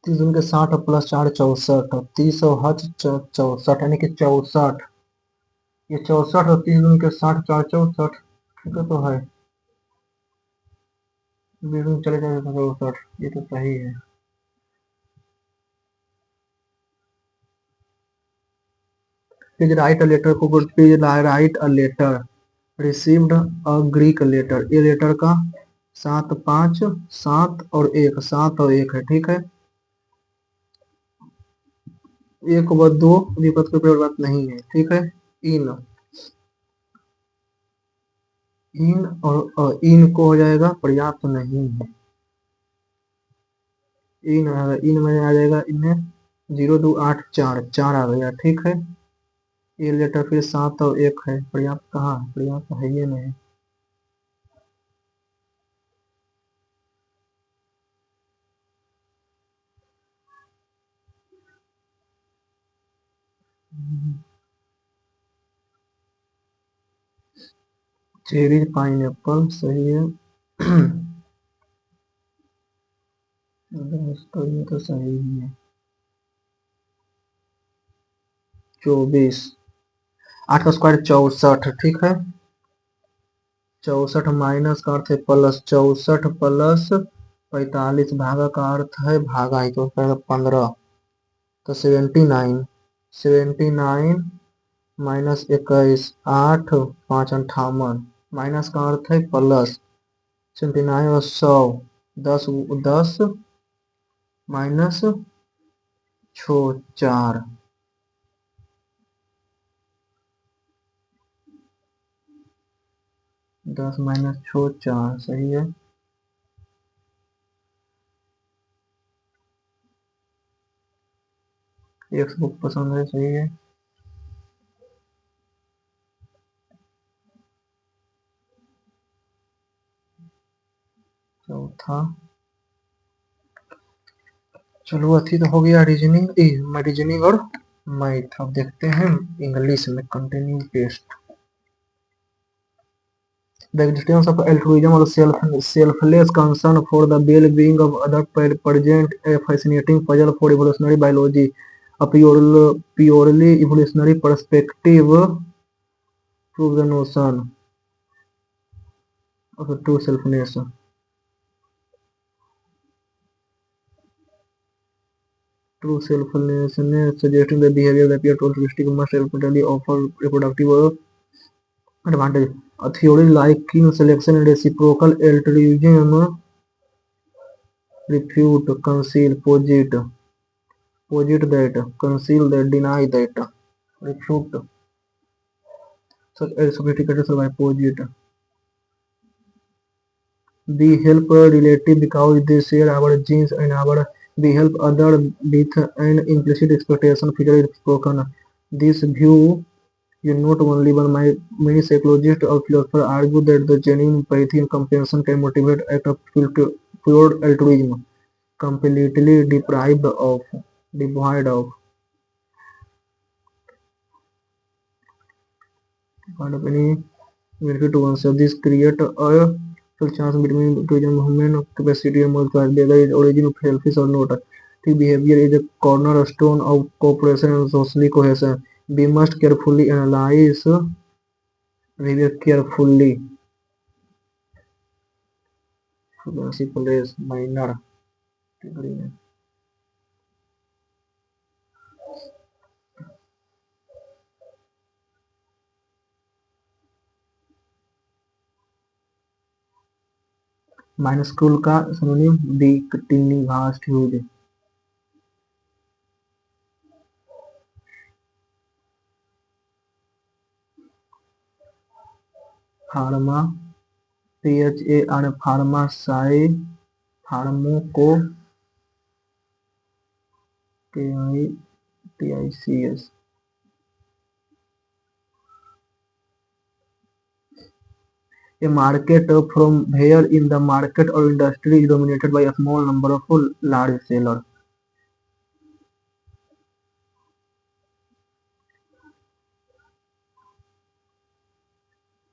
30 के 60 प्लस 4 64, 30 और 64, यानी कि 64, ये 64 और 30 के 60 4 64, ठीक है। तो है 20 में चले जाए 64, ये तो सही है। प्लीज राइट अ लेटर को, please write a letter received a Greek letter, ये लेटर का 7 5 7 और 1, 7 और 1 है, ठीक है। एक व दो विपद की जरूरत नहीं है, ठीक है। इन इन और इन को हो जाएगा पर्याप्त नहीं है, इन में आ जाएगा, इनमें 0 2 8 4 4 आ गया, ठीक है। ये लेटर फिर 7 और 1 है, पर्याप्त कहाँ है, पर्याप्त है ये नहीं। चेरी पाइनएप्पल सही है। तो ये तो सही ही है। 24, 8 का स्क्वायर 64, ठीक है। 64 माइनस का अर्थ है प्लस, 64 प्लस 45 भागा का अर्थ है भागा ही, तो 15, तो 79, 79 -21, 8, 5 58। माइनस का अर्थ है प्लस। 99 और 100, 10 10 माइनस 4। 10 माइनस 4 सही है। एक्स बुक पसंद है, सही है। चौथा, चलो अथी तो हो गया रीजनिंग, रीजनिंग और मैथ। अब देखते हैं इंग्लिश में continue test. The existence of altruism or selfless concern for the well-being of others present a fascinating puzzle for evolutionary biology. A purely evolutionary perspective proves the notion of a true selflessness. True selflessness suggesting the behavior that appears altruistic must ultimately offer reproductive advantage. A theory like kin selection and reciprocal altruism refute, conceal, posit that, conceal that, deny that, refute such as sophisticated survive, posit. We help relative because they share our genes and we help other with an implicit expectation figure is spoken. This view is not only one my many psychologists or philosophers argue that the genuine empathy and compassion can motivate act of pure altruism, completely devoid of any benefit to oneself. This create a full chance between tourism human capacity and multiplier, whether its origin of selfish or not. The behavior is a cornerstone of cooperation and social cohesion. We must carefully analyze behavior carefully. Principle is minor. Minuscule का synonym big, teeny, vast, huge. Pharma, PHA pharma, फार्मो को TICS. A market from where in the market or industry is dominated by a small number of large sellers.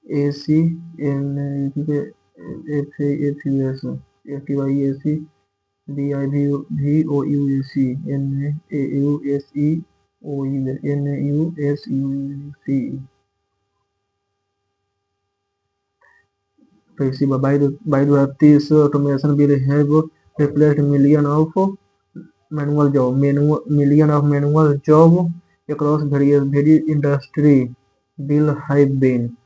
AC, FAFUS, FTYAC, BIVOUC, NAUSEOUC. By the this automation will have replaced million of manual job across various industry will have been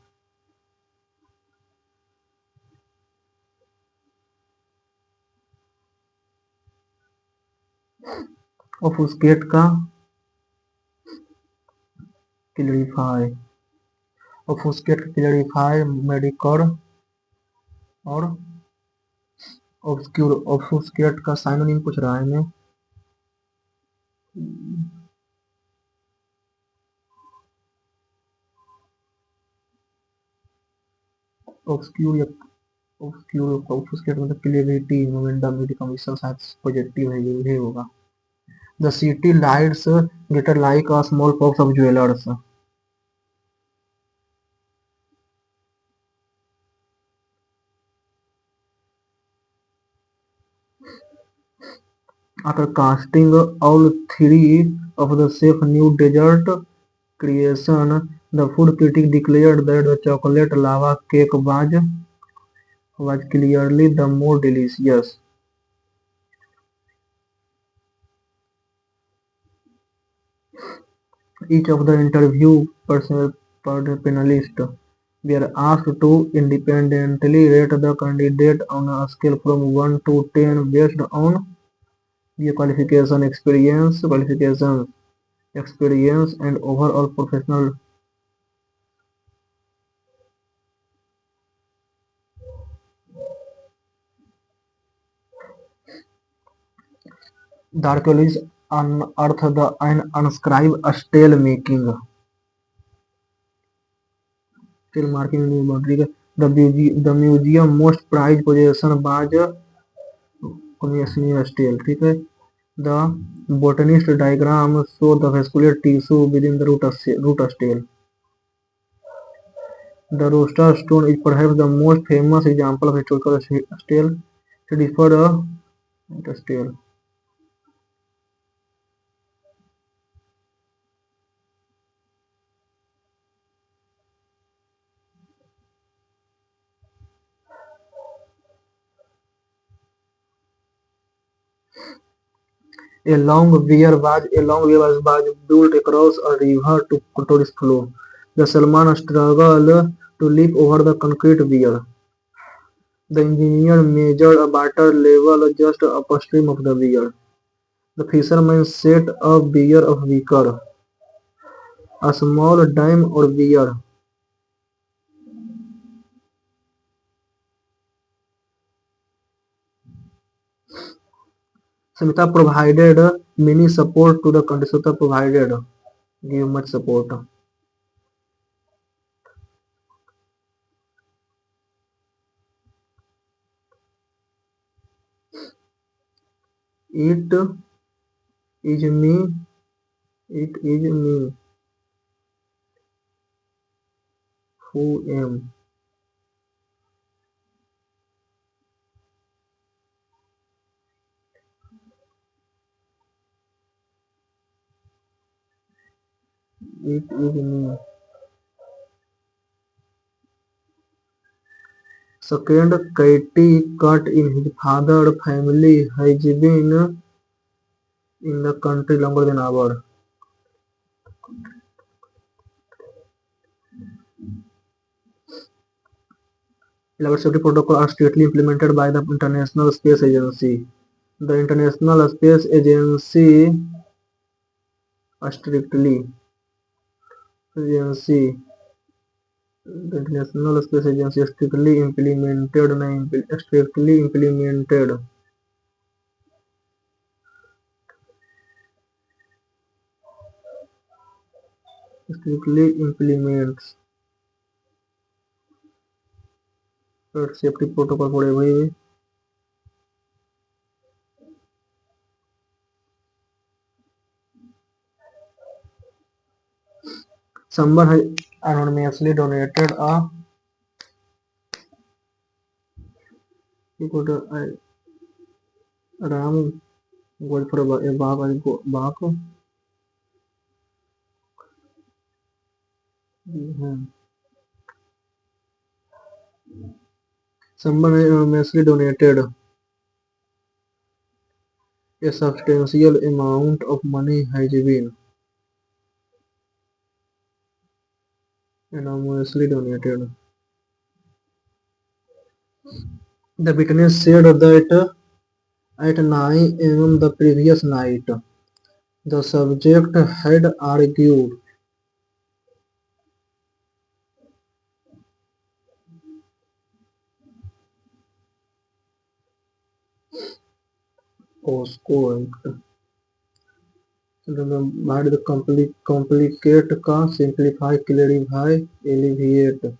obfuscate का clarify, obfuscate clarify, mediocre और obscure. obfuscate का synonym पूछ रहा है मैं. obscure या obfuscate मतलब clarity, momentum, commission शायद पॉजिटिव है, ये होगा. The city lights glitter like a small box of jewelers. After casting all three of the chef new dessert creation, the food critic declared that the chocolate lava cake was clearly the more delicious. Each of the interview panelists were asked to independently rate the candidate on a scale from 1 to 10 based on their qualifications, and overall professional. The archaeologists unearthed an inscribed stele marking in the boundary. The museum most prized possession was Commissioner stele. ठीक है. The botanist diagram shows the vascular tissue within the root stele. The Rosetta Stone is perhaps the most famous example of historical stele. It is for a stele. A long weir was built across a river to control its flow. The salmon struggled to leap over the concrete weir. The engineer measured a water level just upstream of the weir. The fisherman set a weir of wicker, a small dam or weir. Samhita provided many support to the Kandasata provided give much support. It is me. It is me who am. It is me. Second, Katie cut in his father's family has been in the country longer than ours. Elaborate safety protocols are strictly implemented by the International Space Agency. The International Space Agency strictly agency the International Space Agency strictly implements safety protocol for every. Someone has anonymously donated a he got a ram gold for a bag. Someone has anonymously donated a substantial amount of money has been anonymously donated. The witness said that at 9 a.m. the previous night, the subject had argued Osco भाड़ complicate का simplify clarify alleviate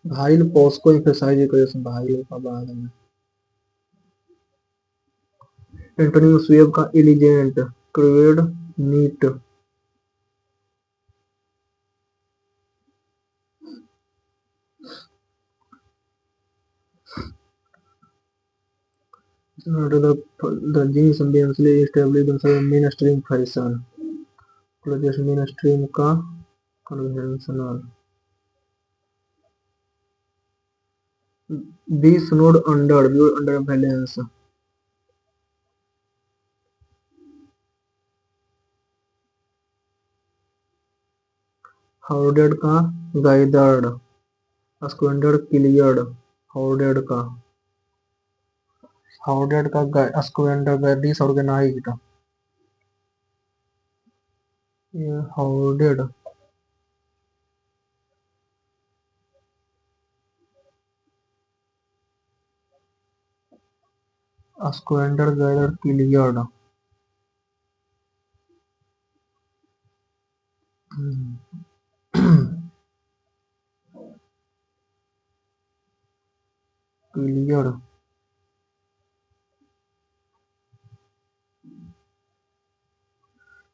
भाइल POCSO emphasize equation भाइल का बाद में antonyms web का elegant crude neat the genes eventually established themselves in mainstream fashion closest mainstream का conventional be snowed under, viewed under balance. Hoarded का gathered, squandered cleared, hoarded का squandered disorganized, ये hoarded squandered gathered cleared. cleared,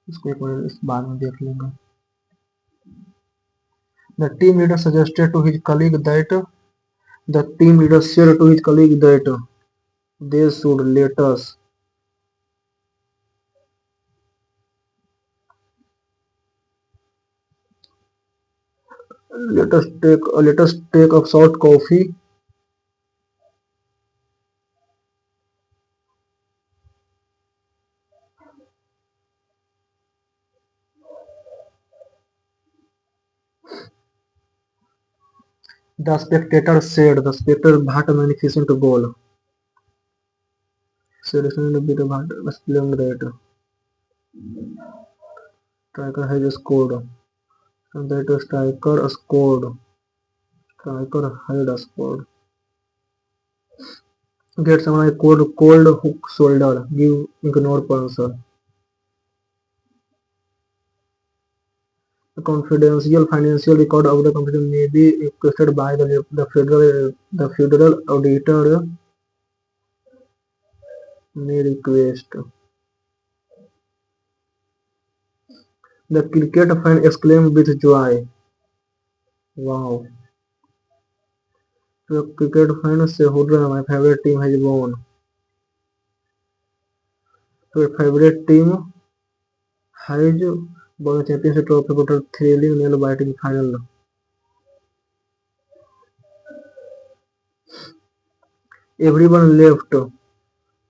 इसको एक बार इस बाद में देख लेंगे. The team leader suggested to his colleague that the team leader said to his colleague that they should let us take a short coffee. The spectator said. The spectator bhat a magnificent goal. Said a bit of that. Striker has scored. And that striker scored. Striker had scored. Get someone a cold hook shoulder. Give ignore puncher. The confidential financial record of the company may be requested by the federal auditor may request. The cricket fan exclaimed with joy. Wow. The cricket fan say, "Hurrah, my favorite team has won." Your favorite team has won the championship trophy after a thrilling nail-biting final. Everyone left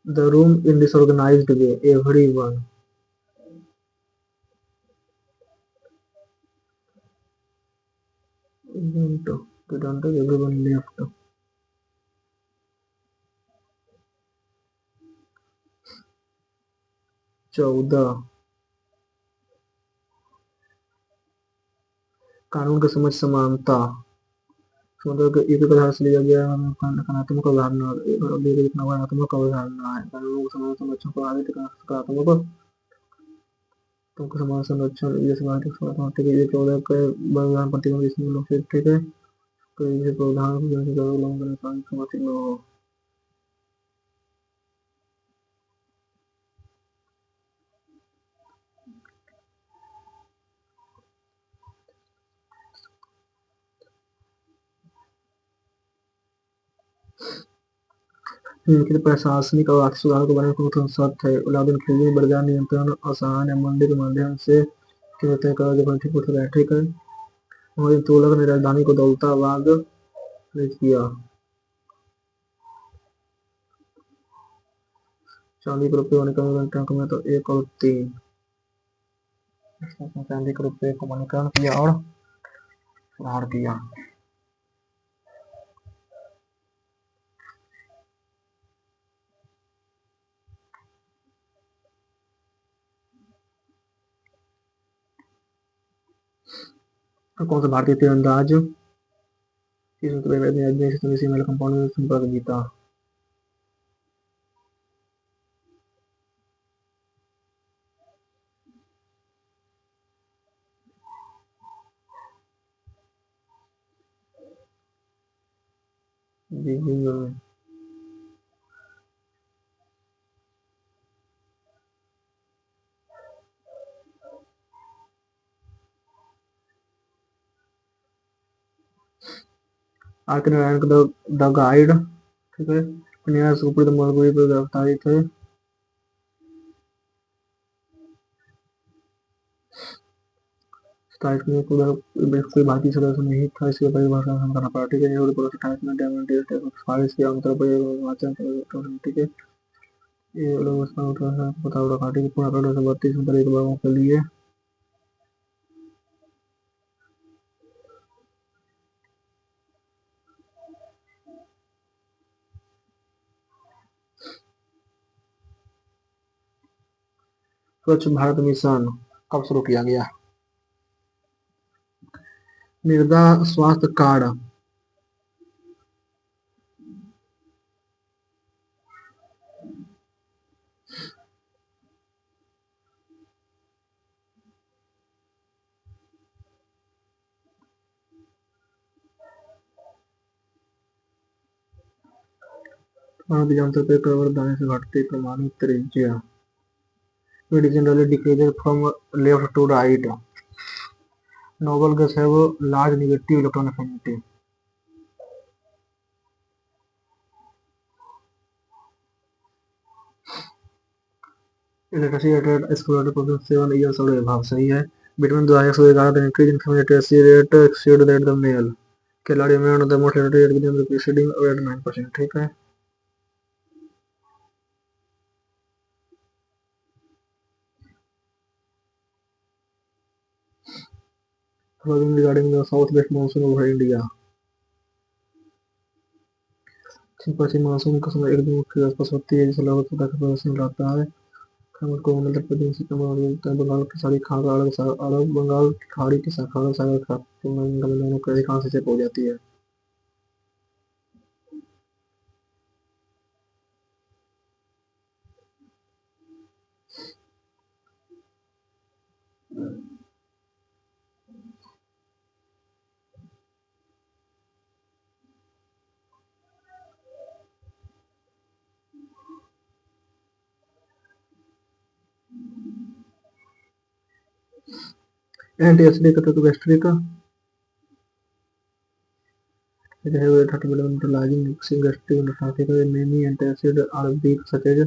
the room in disorganized way. Everyone. Everyone left. चौदह कानून के समझ समानता एक आधार से लिया गया नकारात्मक अवधारणा नकारात्मक अवधारणा है कानूनों के समान संरक्षण को आगे सकारात्मक तुमको समान संरक्षण ये समाज ये 14 के बलिदान प्रतिबंध इसमें लोग से ठीक है तो ये प्रावधान उल्लंघन समर्थित न हो निम्नलिखित प्रशासनिक और आर्थिक सुधारों के बारे में कौन सत्य है अलाउद्दीन खिलजी बाजार नियंत्रण आसान है मंडी के माध्यम से तय करा जब ठीक है हमारी तुगलक ने राजधानी को दौलताबाद किया चांदी के रुपये मानकीकरण में तो 1 और 3 चांदी के रुपये को मानकीकरण किया और सुधार किया कौन सा भारतीय तीरंदाज कंपाउंड में संपर्क जीता आर के नारायण का द गाइड ठीक है उपन्यास ऊपर मजबूरी पर गिरफ्तारी थे टाइप में कोई बाकी सदस्य नहीं था, इसके परिभाषा करना पड़ा। ठीक है, ये पूरा टाइप में डेमोन फाइल्स के आमतौर पर वाचन ठीक है, ये लोग उसका उठा है पता उड़ा काटी पूरा करोड़ से 32 में एक लोगों के लिए स्वच्छ भारत मिशन कब शुरू किया गया? मृदा स्वास्थ्य कार्ड मानव यंत्र पे कवर दाने से घटती परमाणु त्रिज्या generally decreases from left to right. Noble gas have a large negative electron affinity. Literacy at explored person 7 years old above सही है। Between 2011 the increase in female literacy rate exceeded that the male. खिलाड़ी में one of the most literate within the preceding at 9%। ठीक है। Following regarding the southwest monsoon over India. Paschim monsoon का समय एक दिन के आसपास होती है जिसे लगभग 50% रहता है। खबर को मध्य प्रदेश से बंगाल की सारी खाड़ी अरब बंगाल की खाड़ी की शाखा सागर के अधिकांश से हो जाती है। एंटी का तो gastric it have a 30 million utilizing mixing gastric intrathecal many antacid are weak such as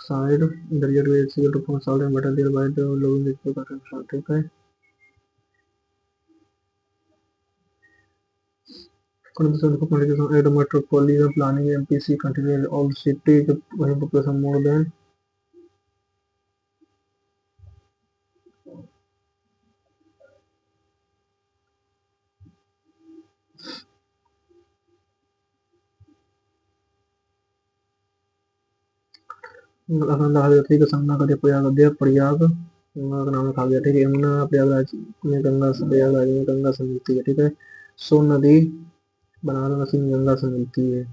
side the result will execute to form salt and butter thereby the lowering the production salt। ठीक है। Condition for political aid metropolitan planning MPC continues all cities with population more than ठीक है। संगना का प्रयाग गंगा का नाम कहा गया। ठीक है, यमुना प्रयागराज में गंगा से प्रयागराज में गंगा से मिलती है। ठीक है, सोन नदी बनारस में गंगा से मिलती है।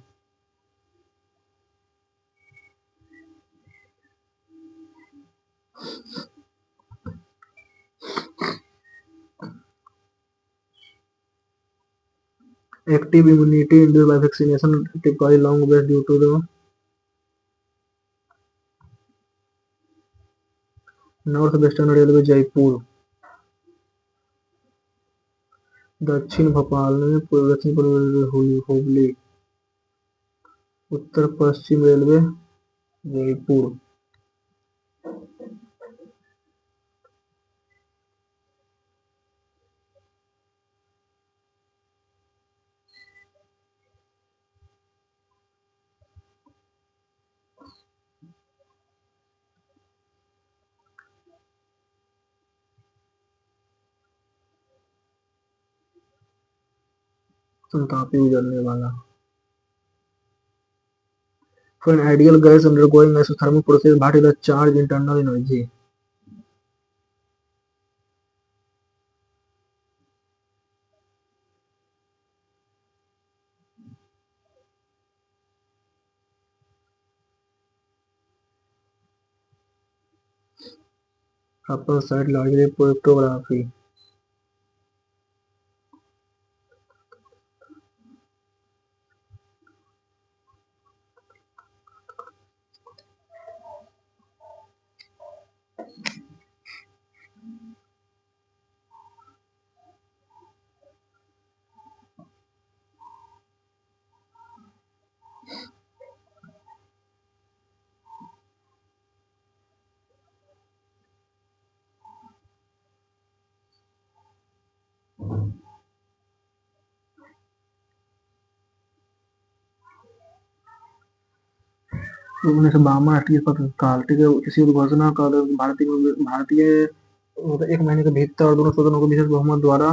Active immunity induced by vaccination typically long ways due to the north western railway Jaipur दक्षिण भोपाल में दक्षिण पूर्व रेलवे हुबली उत्तर पश्चिम रेलवे जयपुर। संतापी गुजरने वाला। For an ideal gas undergoing isothermal process, what is the charge internal energy? Upper side largely cryptography। 1952 राष्ट्रीय पत्र काल, ठीक है, किसी घोषणा का भारतीय भारतीय मतलब 1 महीने के भीतर दोनों सदनों को विशेष बहुमत द्वारा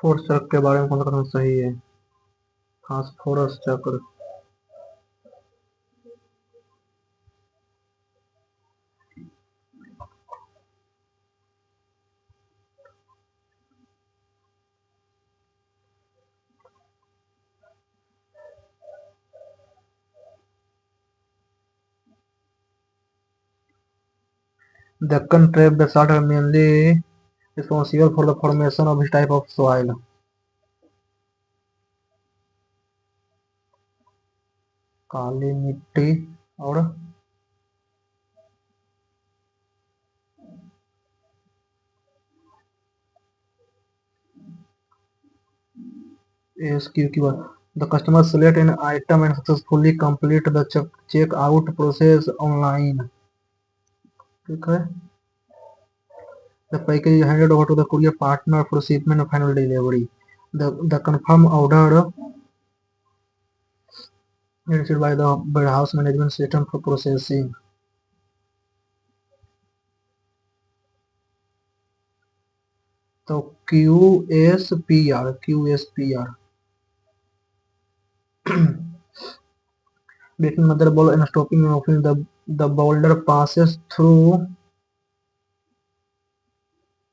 फोर्स चक्र के बारे में कौन सा कथन सही है? फास्फोरस चक्र। Deccan Trap basalt are mainly responsible for the formation of this type of soil. काली मिट्टी और SQ the customer select an item and successfully complete the check out process online. ठीक है, the package is handed over to the courier partner for shipment and final delivery. The confirmed order is received by the warehouse management system for processing. तो QSPR breaking mother ball and stopping and opening the boulder passes through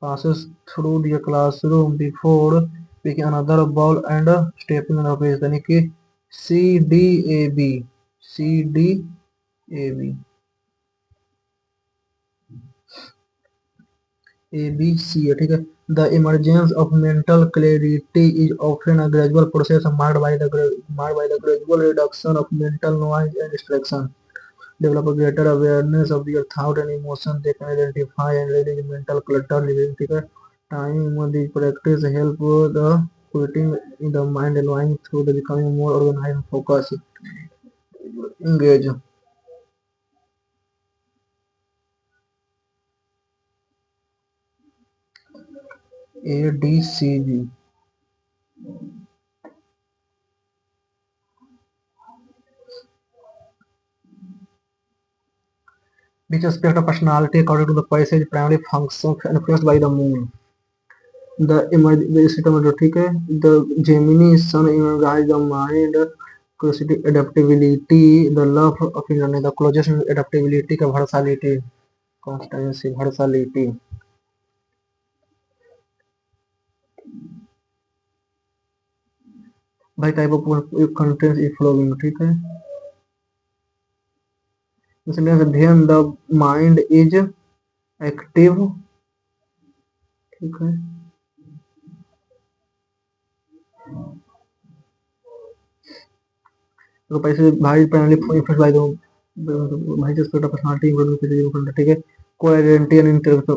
the classroom before picking another ball and stepping in the place, यानी कि CDAB ABC है, ठीक है। The emergence of mental clarity is often a gradual process marked by the gradual reduction of mental noise and distraction. Develop a greater awareness of their thought and emotion. They can identify and release mental clutter living, ठीक है। Time the practice help the quitting in the mind allowing through the becoming more organized and focused. Engage. ADCG. Which aspect of personality according to the passage primarily functions influenced by the moon? ठीक है। The Gemini sun energize the mind, curiosity, adaptability, the love of learning, the closest adaptability का versatility, constancy, versatility. भाई type of content is flowing, ठीक है। इसलिए ध्यान the mind is active, ठीक है। तो पैसे भाई प्रणाली इन्फ्लुएंस बाय द भाई जस्ट पर्सनालिटी इन्फ्लुएंस, ठीक है। को identity and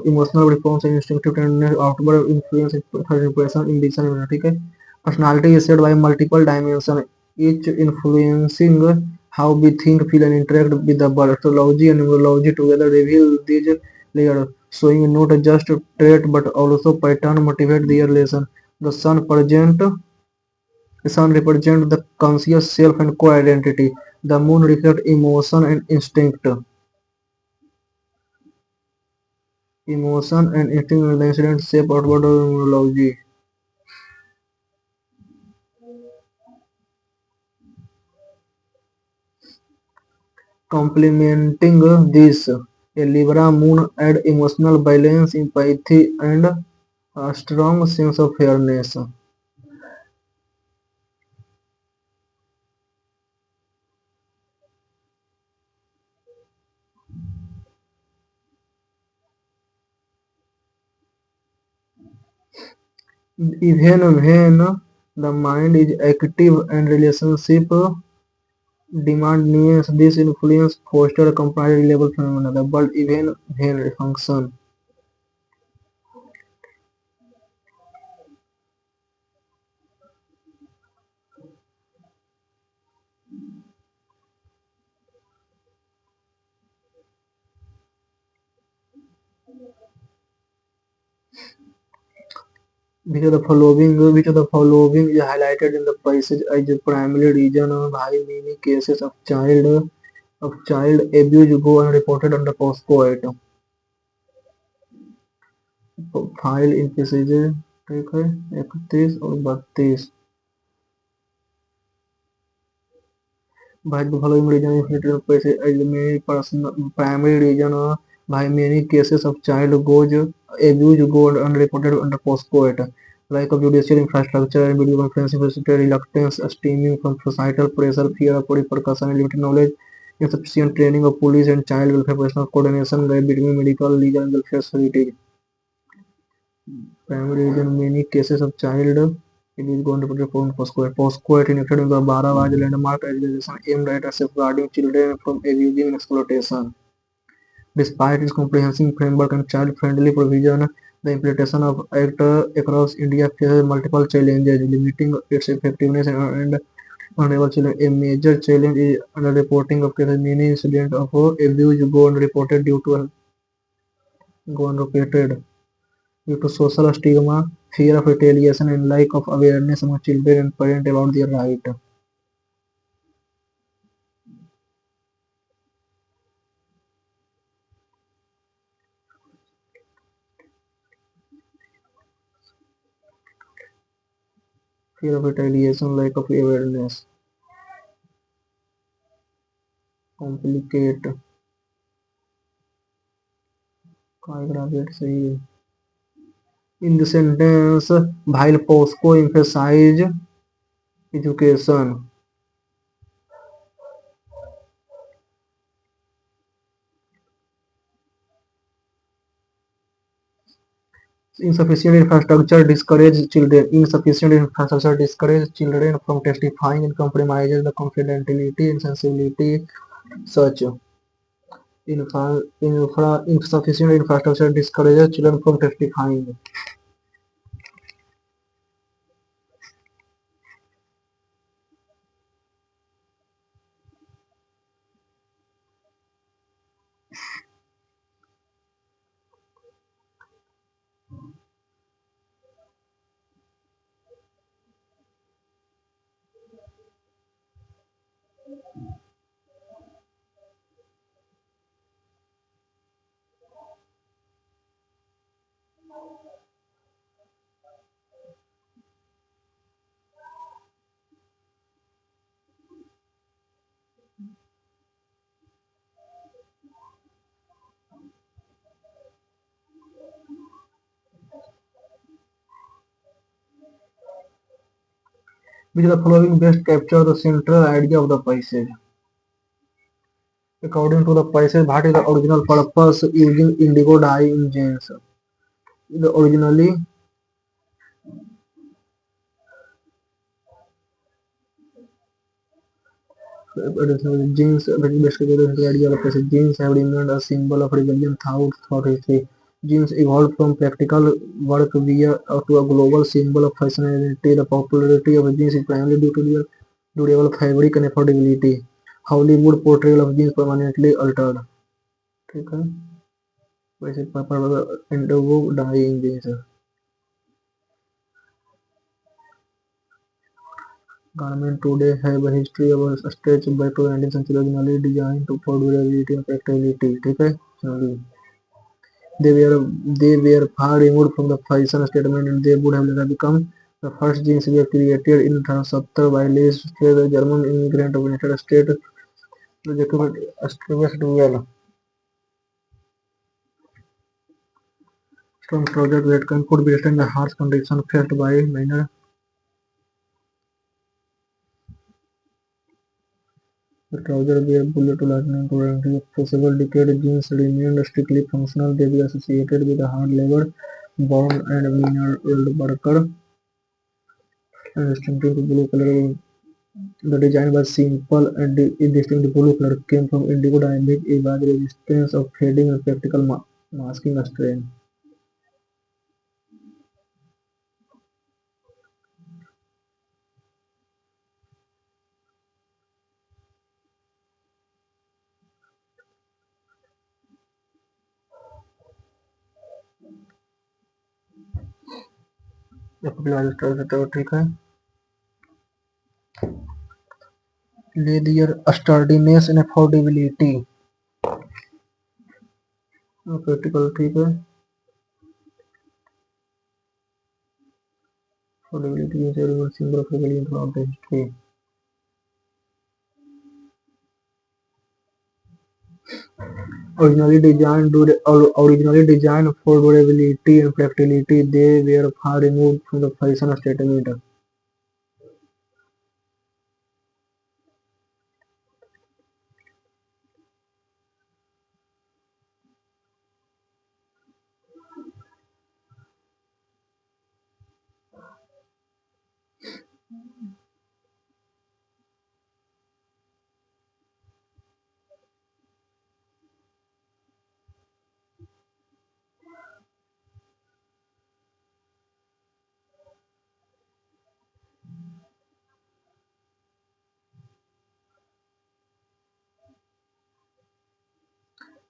emotional response and instinctive tendency outward influence third impression in decision, ठीक है। Personality is said bye multiple dimension each influencing how we think, feel, and interact with the world. Astrology and numerology together reveal these layers, showing not just trait but also pattern motivate their relation. The sun represents the conscious self and co-identity. The moon reflects emotion and instinct. Emotion and instinct in the incident shape outward numerology. Complementing this, a Libra moon adds emotional balance, empathy, and a strong sense of fairness. Even when the mind is active and relationship Demand means this influence foster a comparative level phenomena, the bulk even when function. Which of the following is highlighted in the passage as the primary reason why many cases of child abuse go unreported under postcode? File in passages ठीक है 31 और 32 by the following reason inflated prices as the main personal primary reason by many cases of child goes abuse go unreported under postcode like of judicial infrastructure and video conferencing facility reluctance stemming from societal pressure fear of repercussion limited knowledge insufficient training of police and child welfare professional coordination gap between medical legal and welfare authorities primary reason many cases of child it is going to put upon Postcode. Postcode enacted in the Barawaj landmark legislation aimed at safeguarding children from abusing and exploitation. Despite its comprehensive framework and child-friendly provision, the implementation of Act across India faces multiple challenges, limiting its effectiveness and vulnerable children. A major challenge is underreporting of cases. Many incidents of abuse go unreported due to social stigma, fear of retaliation, and lack of awareness among children and parents about their rights. Fear of retaliation, lack of awareness, complicate, सही है. In the sentence, while POSCO emphasize education, insufficient infrastructure discourage children. Insufficient infrastructure discourage children from testifying and compromises the confidentiality and sensibility. Such insufficient infrastructure discourages children from testifying. Which of the following best capture the central idea of the passage? According to the passage, what is the original purpose using indigo dye engines? The originally jeans, very best capture the idea of the passage. Jeans have remained a symbol of rebellion throughout history. Jeans evolved from practical work wear to a global symbol of fashion and identity. The popularity of jeans is primarily due to their durable fabric and affordability. Hollywood portrayal of jeans permanently altered. ठीक है वैसे indigo dye engines. Garments today have a history of a stretch back to the 19th century, originally designed for durability and practicality. ठीक है चलिए they were far removed from the fashion statement and they would have later become the first jeans were created in 1870 by Lee Strauss, a German immigrant of United States. Established well. Strong trousers that could be withstand the harsh conditions faced by minor. The trousers were bullet lightning tolerant. For several decades, jeans remained strictly functional. They were associated with hard labor, born and mineral worker, and distinctive blue color. The design was simple and distinct blue color came from indigo dynamic, a wide resistance of fading and practical masking a strain. ठीक है. Leather sturdiness and affordability. Practical ठीक है. Affordability is a symbol of rebellion throughout the history. Originally designed for durability and practicality, they were far removed from the fashion statement.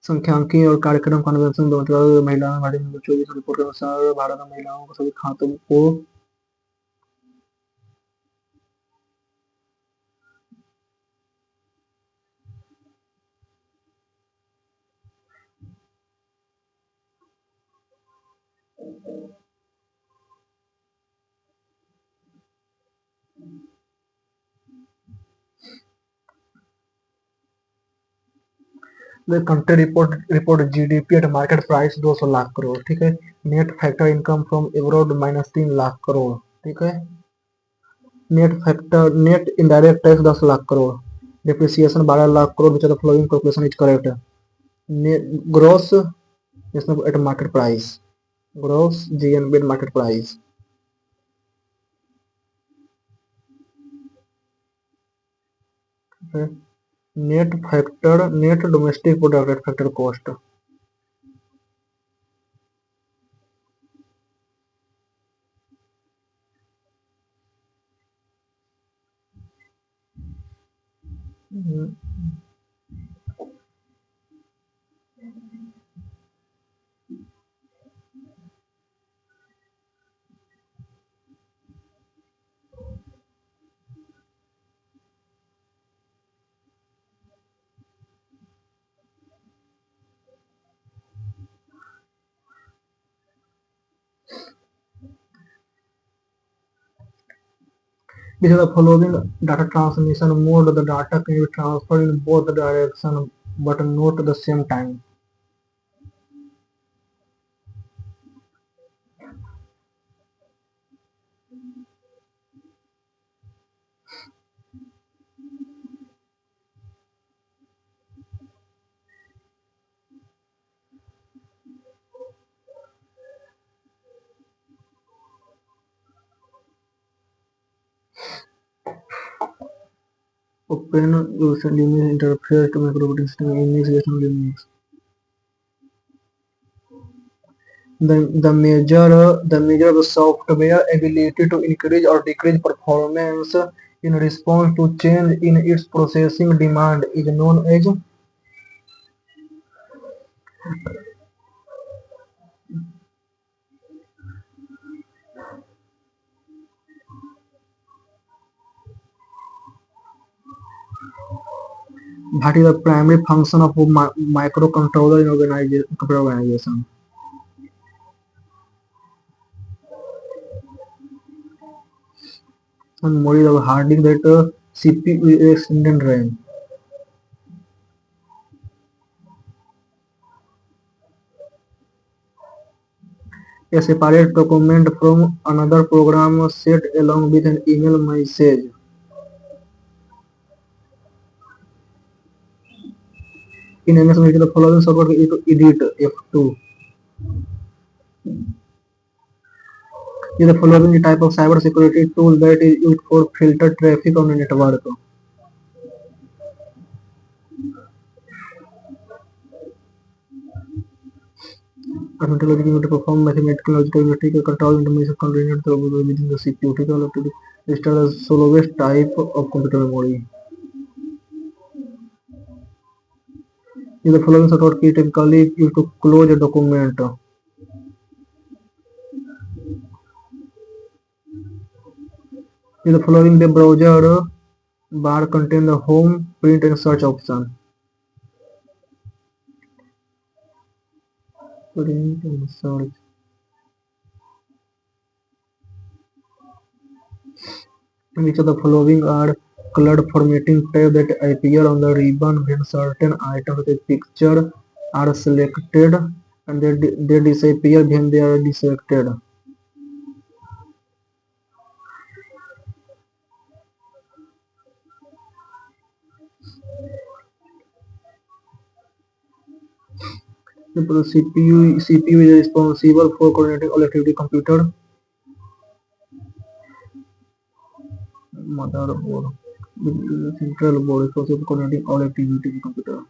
सांख्यिकी और कार्यक्रम convention 2014 महिला में भारत में 24 रिपोर्ट के अनुसार भारत में महिलाओं को सभी खातों को the country report GDP at market price 200 lakh crore. ठीक है. Net factor income from abroad -3 lakh crore. ठीक है. Net indirect tax 10 lakh crore. Depreciation 12 lakh crore. Which are the following calculation is correct. Gross at market price. Gross GNB at market price. Net factor net domestic product factor cost. Because of the following data transmission mode, the data can be transferred in both directions but not at the same time. Open user Linux interface to microoperating system Unix based on Linux. The measure of the software ability to increase or decrease performance in response to change in its processing demand is known as that is the primary function of a microcontroller in computer organization. And more is hardening that CPU is extended RAM. A separate document from another program set along with an email message. In MS Office, the following shortcut is to edit F2. is the following type of cyber security tool that is used for filter traffic on the network. Arithmetic is to perform mathematical logical logic control information contained within the CPU. Typically, is the slowest type of computer memory. Is the following shortcut key typically used to close a document. Is the following the browser bar contain the home, print and search option. Print and search. Which of the following are colored formatting tab that appear on the ribbon when certain items with a picture are selected and they disappear when they are deselected. The CPU is responsible for coordinating all activity computer. Motherboard. The central board is responsible for coordinating all activity computer.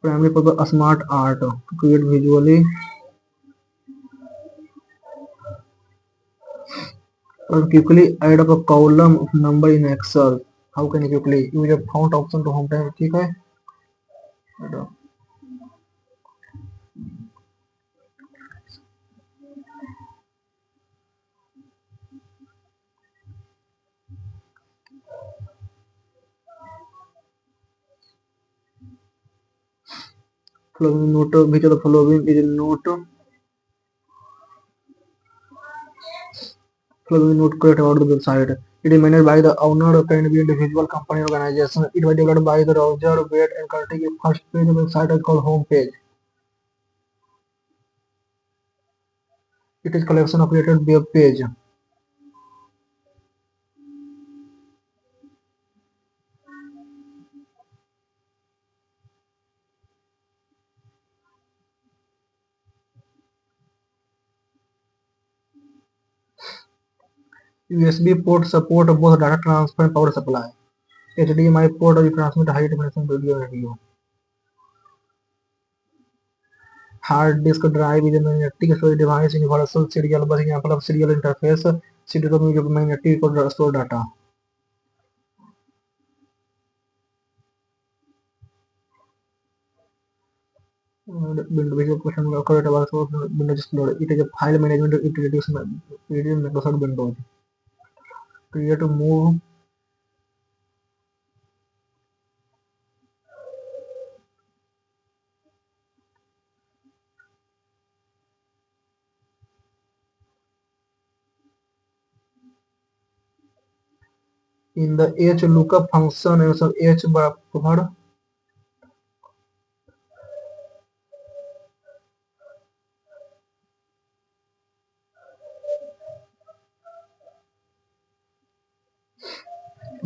Primary purpose smart art to create visually or quickly add up a column of number in Excel. How can you quickly use a font option to home time? ठीक है following note which of the following is a note following note create about the website. It is managed by the owner, can be individual, company, organization. It was developed by the Roger Wade and Curtis. First page of the website is called home page. It is collection of created web page. USB port support both data transfer and power supply. HDMI port you transmit high definition video and audio. Hard disk drive is a magnetic storage device, universal serial bus example of serial interface. CD-ROM is a magnetic to store data. Windows question correct about Windows Explorer. It is a file management introduced Microsoft Windows. Create to move in the H lookup function and also H buffer.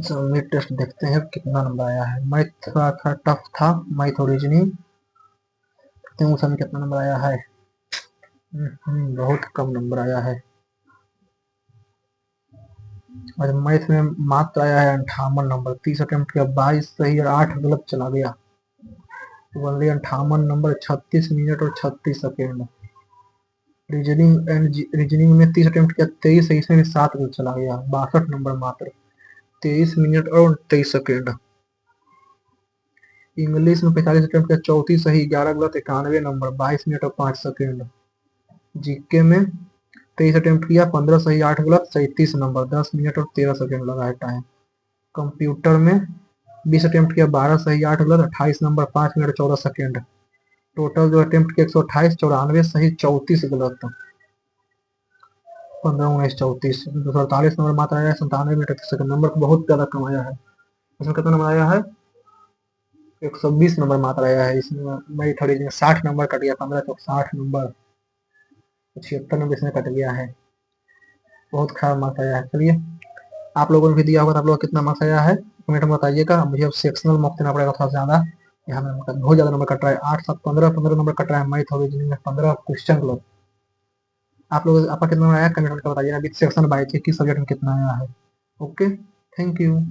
चलिए test देखते हैं कितना number आया है। Math थोड़ा tough था, math और reasoning. देखते हैं उसमें कितना नंबर आया है। बहुत कम नंबर आया है। और मैथ में मात्र आया है 58 नंबर। 30 अटेम्प्ट किया, 22 सही और 8 गलत चला गया। ओनली 58 नंबर, 36 मिनट और 36 सेकेंड। रीजनिंग में 30 अटेम्प्ट किया, 23 सही से 7 गलत चला गया। 62 नंबर मात्र, 23 मिनट और 23 सेकेंड। इंग्लिश में 45 अटेम्प्ट किया, 34 सही, 11 गलत, 91 नंबर, 22 मिनट और 5 सेकेंड। जीके में 23 अटेम्प्ट किया, 15 सही, 8 गलत, 37 नंबर, 10 मिनट और 13 सेकेंड लगा है टाइम। कंप्यूटर में 20 अटेम्प्ट किया, 12 सही, 8 गलत, 28 नंबर, 5 मिनट 14 सेकेंड। टोटल जो अटेम्प्ट किया 128, 94 सही, 34 गलत, 15 19 34, 248 नंबर मात्र आया है। 97 मिनट 31 सेकंड। नंबर बहुत ज्यादा कम आया है। इसमें कितना नंबर आया है? 120 नंबर मात्र आया है। इसमें मैं थोड़ी 60 नंबर कट गया, 15 तो 60 नंबर, 76 नंबर इसमें कट गया है। बहुत खराब मार्क्स आया है। चलिए आप लोगों ने भी दिया होगा तो आप लोग कितना मार्क्स आया है कमेंट में बताइएगा। मुझे अब सेक्शनल मार्क्स देना पड़ेगा थोड़ा ज्यादा। यहाँ में बहुत ज्यादा नंबर कट रहा है। 8 7 15 15 नंबर कट रहा है। मैथ और रीजनिंग में 15 क्वेश्चन गलत। आप लोग आपका कितना आया कमेंट करके बताइए, अभी सेक्शन बाई किस सब्जेक्ट में कितना आया है। Okay, thank you.